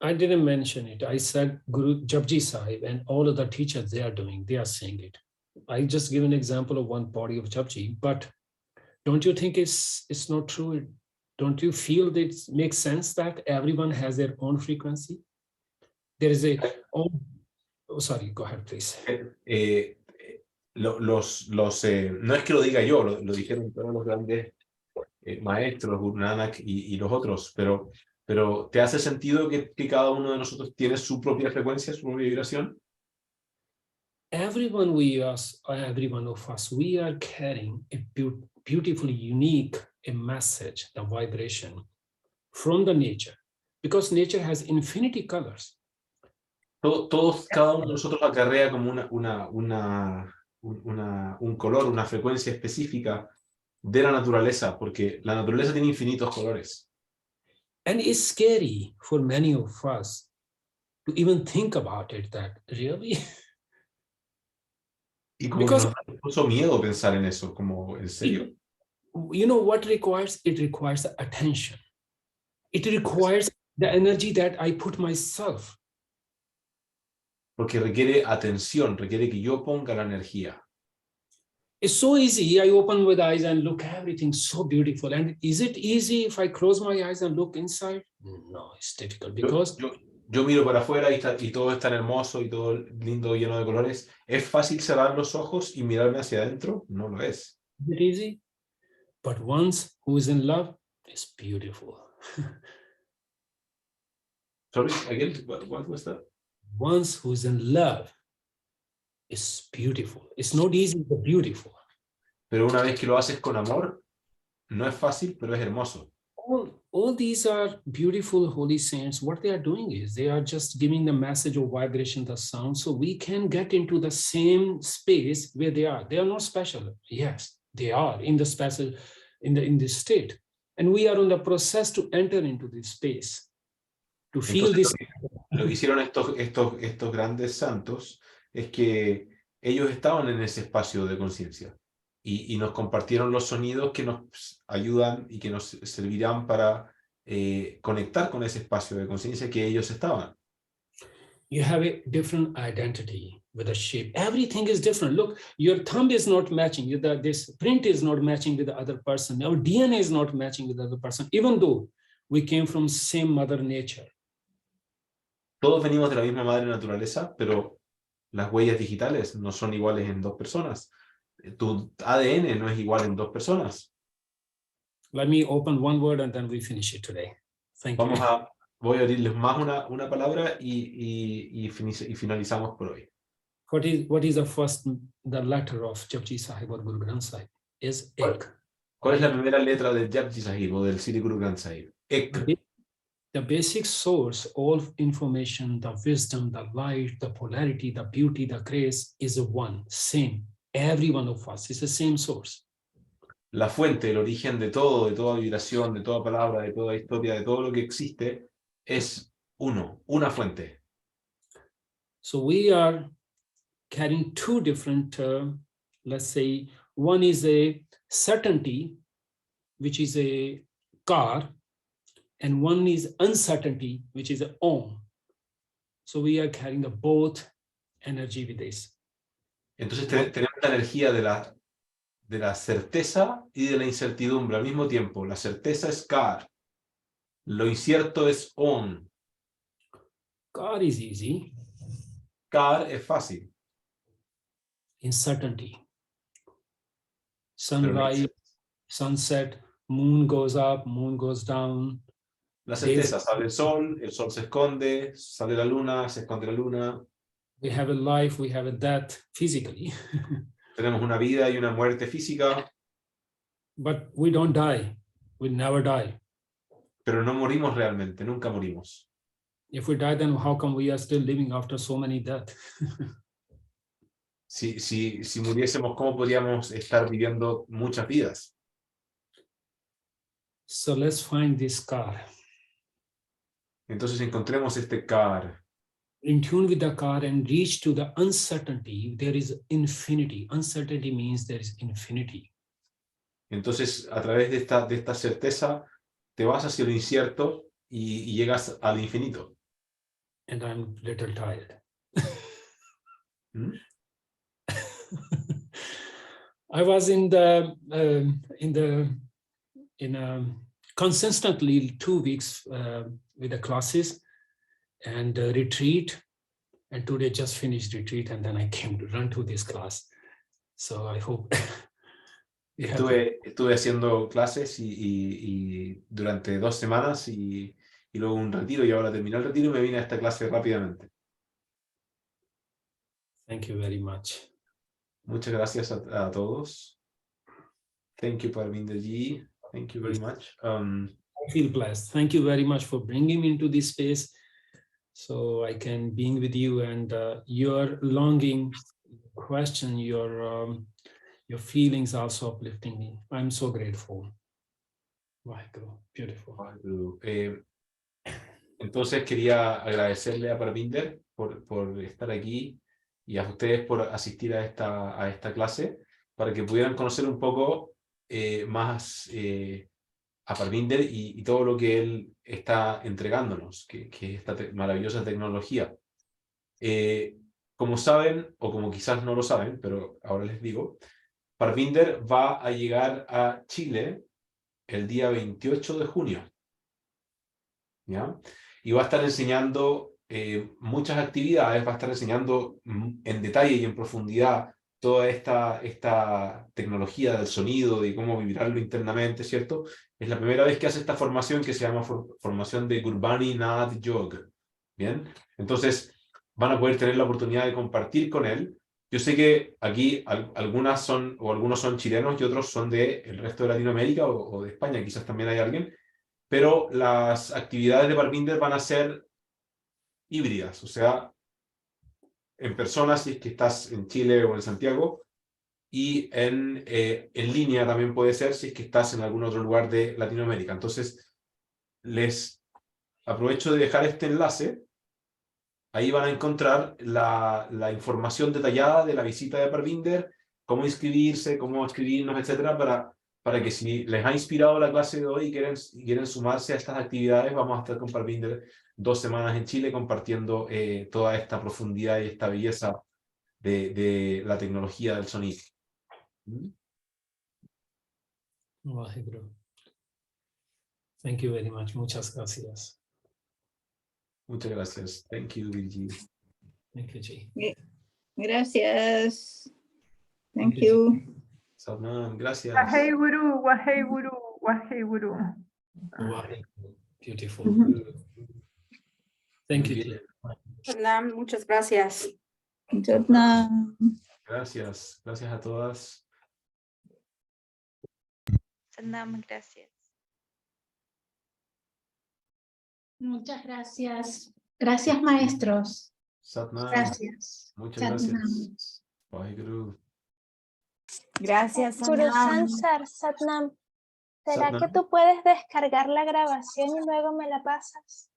S1: didn't mention it. I said Guru Japji Sahib and all other teachers, they are saying it. I just give an example of one body of Japji, but don't you think it's not true? Don't you feel that it makes sense that everyone has their own frequency? There is sorry, go ahead, please.
S2: No es que lo diga yo, lo dijeron todos los grandes maestros, Guru Nanak y los otros, pero ¿te hace sentido que cada uno de nosotros tiene su propia frecuencia, su propia vibración?
S1: Every one of us, we are carrying a beautifully unique message, the vibration from the nature, because nature has infinity colors.
S2: Cada uno de nosotros acarrea como un color, una frecuencia específica de la naturaleza, porque la naturaleza tiene infinitos colores.
S1: And it's scary for many of us to even think about it, that really.
S2: Y como que nos da incluso miedo pensar en eso, como en serio.
S1: You know what requires? It requires the attention. It requires the energy that I put myself.
S2: Porque requiere atención, requiere que yo ponga la energía.
S1: It's so easy. I open my eyes and look, everything so beautiful. And is it easy if I close my eyes and look inside? No, it's difficult because
S2: yo miro para afuera y todo es tan hermoso y todo lindo, lleno de colores. ¿Es fácil cerrar los ojos y mirarme hacia adentro? No lo es.
S1: Is it easy? But once who is in love is beautiful.
S2: Sorry, again, what was that?
S1: Once who is in love is beautiful. It's not easy, but beautiful.
S2: Pero una vez que lo haces con amor, no es fácil, pero es hermoso.
S1: All these are beautiful holy saints. What they are doing is they are just giving the message of vibration, the sound, so we can get into the same space where they are. They are not special. Yes, they are in the special, in this state. And we are on the process to enter into this space, to feel
S2: Entonces,
S1: this.
S2: Lo que hicieron estos grandes santos es que ellos estaban en ese espacio de conciencia y nos compartieron los sonidos que nos ayudan y que nos servirán para conectar con ese espacio de conciencia que ellos estaban.
S1: You have a different identity with a shape. Everything is different. Look, your thumb is not matching. This print is not matching with the other person. Our DNA is not matching with the other person, even though we came from same mother nature.
S2: Todos venimos de la misma madre naturaleza, pero las huellas digitales no son iguales en dos personas. tu ADN no es igual en dos personas.
S1: Let me open one word and then we finish it today. Thank you.
S2: Voy a abrirles más una palabra y finalizamos por hoy.
S1: What is the letter of Japji Sahib or Guru Granth Sahib? Is ek.
S2: ¿Cuál es la primera letra del Japji Sahib o del Sri Guru Granth Sahib? Ek.
S1: The basic source, all information, the wisdom, the light, the polarity, the beauty, the grace is one, same. Every one of us is the same source.
S2: La fuente, el origen de todo, de toda vibración, de toda palabra, de toda historia, de todo lo que existe, es uno, una fuente.
S1: So we are carrying two different, let's say, one is a certainty, which is a car, and one is uncertainty, which is a om. So we are carrying the both energy with this.
S2: Entonces tenemos la energía de la certeza y de la incertidumbre al mismo tiempo. La certeza es car, lo incierto es om.
S1: Car is easy.
S2: Car es fácil.
S1: Uncertainty. Sunrise, sunset, moon goes up, moon goes down.
S2: La certeza, sale el sol se esconde, sale la luna, se esconde la luna.
S1: We have a life, we have a death physically.
S2: Tenemos una vida y una muerte física.
S1: But we don't die. We never die.
S2: Pero no morimos realmente, nunca morimos.
S1: If we die, then how come we are still living after so many deaths?
S2: Si muriésemos, ¿cómo podríamos estar viviendo muchas vidas?
S1: So let's find this car.
S2: Entonces encontremos este car.
S1: In tune with the car and reach to the uncertainty. There is infinity. Uncertainty means there is infinity.
S2: Entonces, a través de esta certeza, te vas hacia lo incierto y llegas al infinito.
S1: And I'm a little tired.
S2: ¿Mm?
S1: I was consistently 2 weeks with the classes and retreat, and today just finished retreat, and then I came to run to this class. So I hope
S2: estuve haciendo clases y durante 2 semanas y luego un retiro, y ahora terminé el retiro y me vine a esta clase rápidamente.
S1: Thank you very much.
S2: Muchas gracias a todos. Thank you, Parvinder ji. Thank you very much.
S1: I feel blessed. Thank you very much for bringing me into this space so I can be with you, and your longing, question, your feelings also uplifting me. I'm so grateful. Beautiful.
S2: Entonces quería agradecerle a Parvinder por estar aquí y a ustedes por asistir a esta clase, para que pudieran conocer un poco más a Parvinder y todo lo que él está entregándonos, que es esta maravillosa tecnología. Como saben, o como quizás no lo saben, pero ahora les digo, Parvinder va a llegar a Chile el día 28 de junio. ¿Ya? Y va a estar enseñando muchas actividades, va a estar enseñando en detalle y en profundidad toda esta tecnología del sonido, de cómo vibrarlo internamente, ¿cierto? Es la primera vez que hace esta formación, que se llama formación de Gurbani Naad Yoga. ¿Bien? Entonces van a poder tener la oportunidad de compartir con él. Yo sé que aquí algunos son chilenos y otros son del resto de Latinoamérica o de España, quizás también hay alguien, pero las actividades de Parvinder van a ser híbridas, o sea, en persona si es que estás en Chile o en Santiago, y en línea también puede ser si es que estás en algún otro lugar de Latinoamérica. Entonces, les aprovecho de dejar este enlace. Ahí van a encontrar la información detallada de la visita de Parvinder, cómo inscribirse, cómo escribirnos, etcétera, para que si les ha inspirado la clase de hoy y quieren sumarse a estas actividades, vamos a estar con Parvinder 2 semanas en Chile compartiendo toda esta profundidad y esta belleza de la tecnología del sonido.
S1: Thank you very much. Muchas gracias.
S2: Muchas gracias. Thank you, Virgi.
S1: Thank you, Ji.
S6: Gracias. Thank you.
S2: Satnam, gracias.
S4: Wahey Guru, Wahey Guru, Wahey Guru.
S1: Beautiful.
S6: Ujú.
S1: Thank
S2: Muy
S1: you.
S2: bien.
S7: Satnam, muchas gracias.
S6: Satnam.
S2: Gracias. Gracias a todas.
S3: Satnam, gracias.
S8: Muchas gracias. Gracias, maestros.
S2: Satnam.
S8: Gracias.
S2: Muchas
S8: Satnam.
S2: gracias. Waheguru.
S7: Gracias,
S9: Guru
S7: Satnam.
S9: Sansar, Satnam, ¿será
S2: Satnam.
S9: que tú puedes descargar la grabación y luego me la pasas?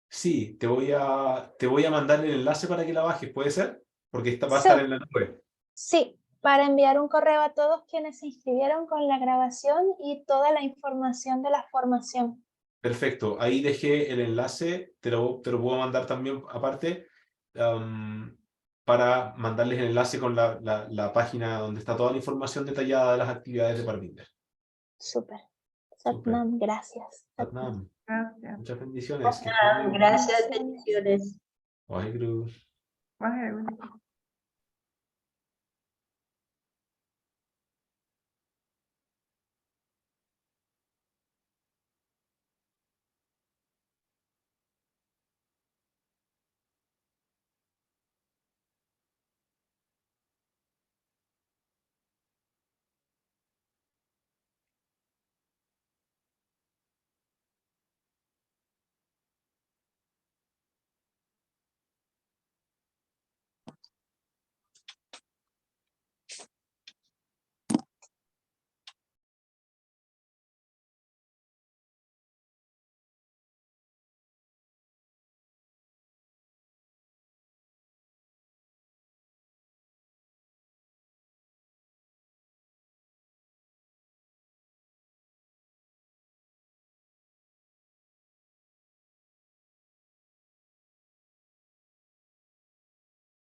S2: Sí, te voy a mandar el enlace para que la bajes, ¿puede ser? Porque va a
S9: Sí.
S2: estar en la nube.
S9: Sí, para enviar un correo a todos quienes se inscribieron con la grabación y toda la información de la formación.
S2: Perfecto, ahí dejé el enlace, te lo puedo mandar también aparte, para mandarles el enlace con la página donde está toda la información detallada de las actividades de Parvinder.
S9: Súper. Satnam, gracias.
S2: Satnam,
S4: Gracias.
S2: muchas bendiciones. Que estén bien.
S5: Gracias, bendiciones.
S2: Waheguru.
S4: Wahey Guru.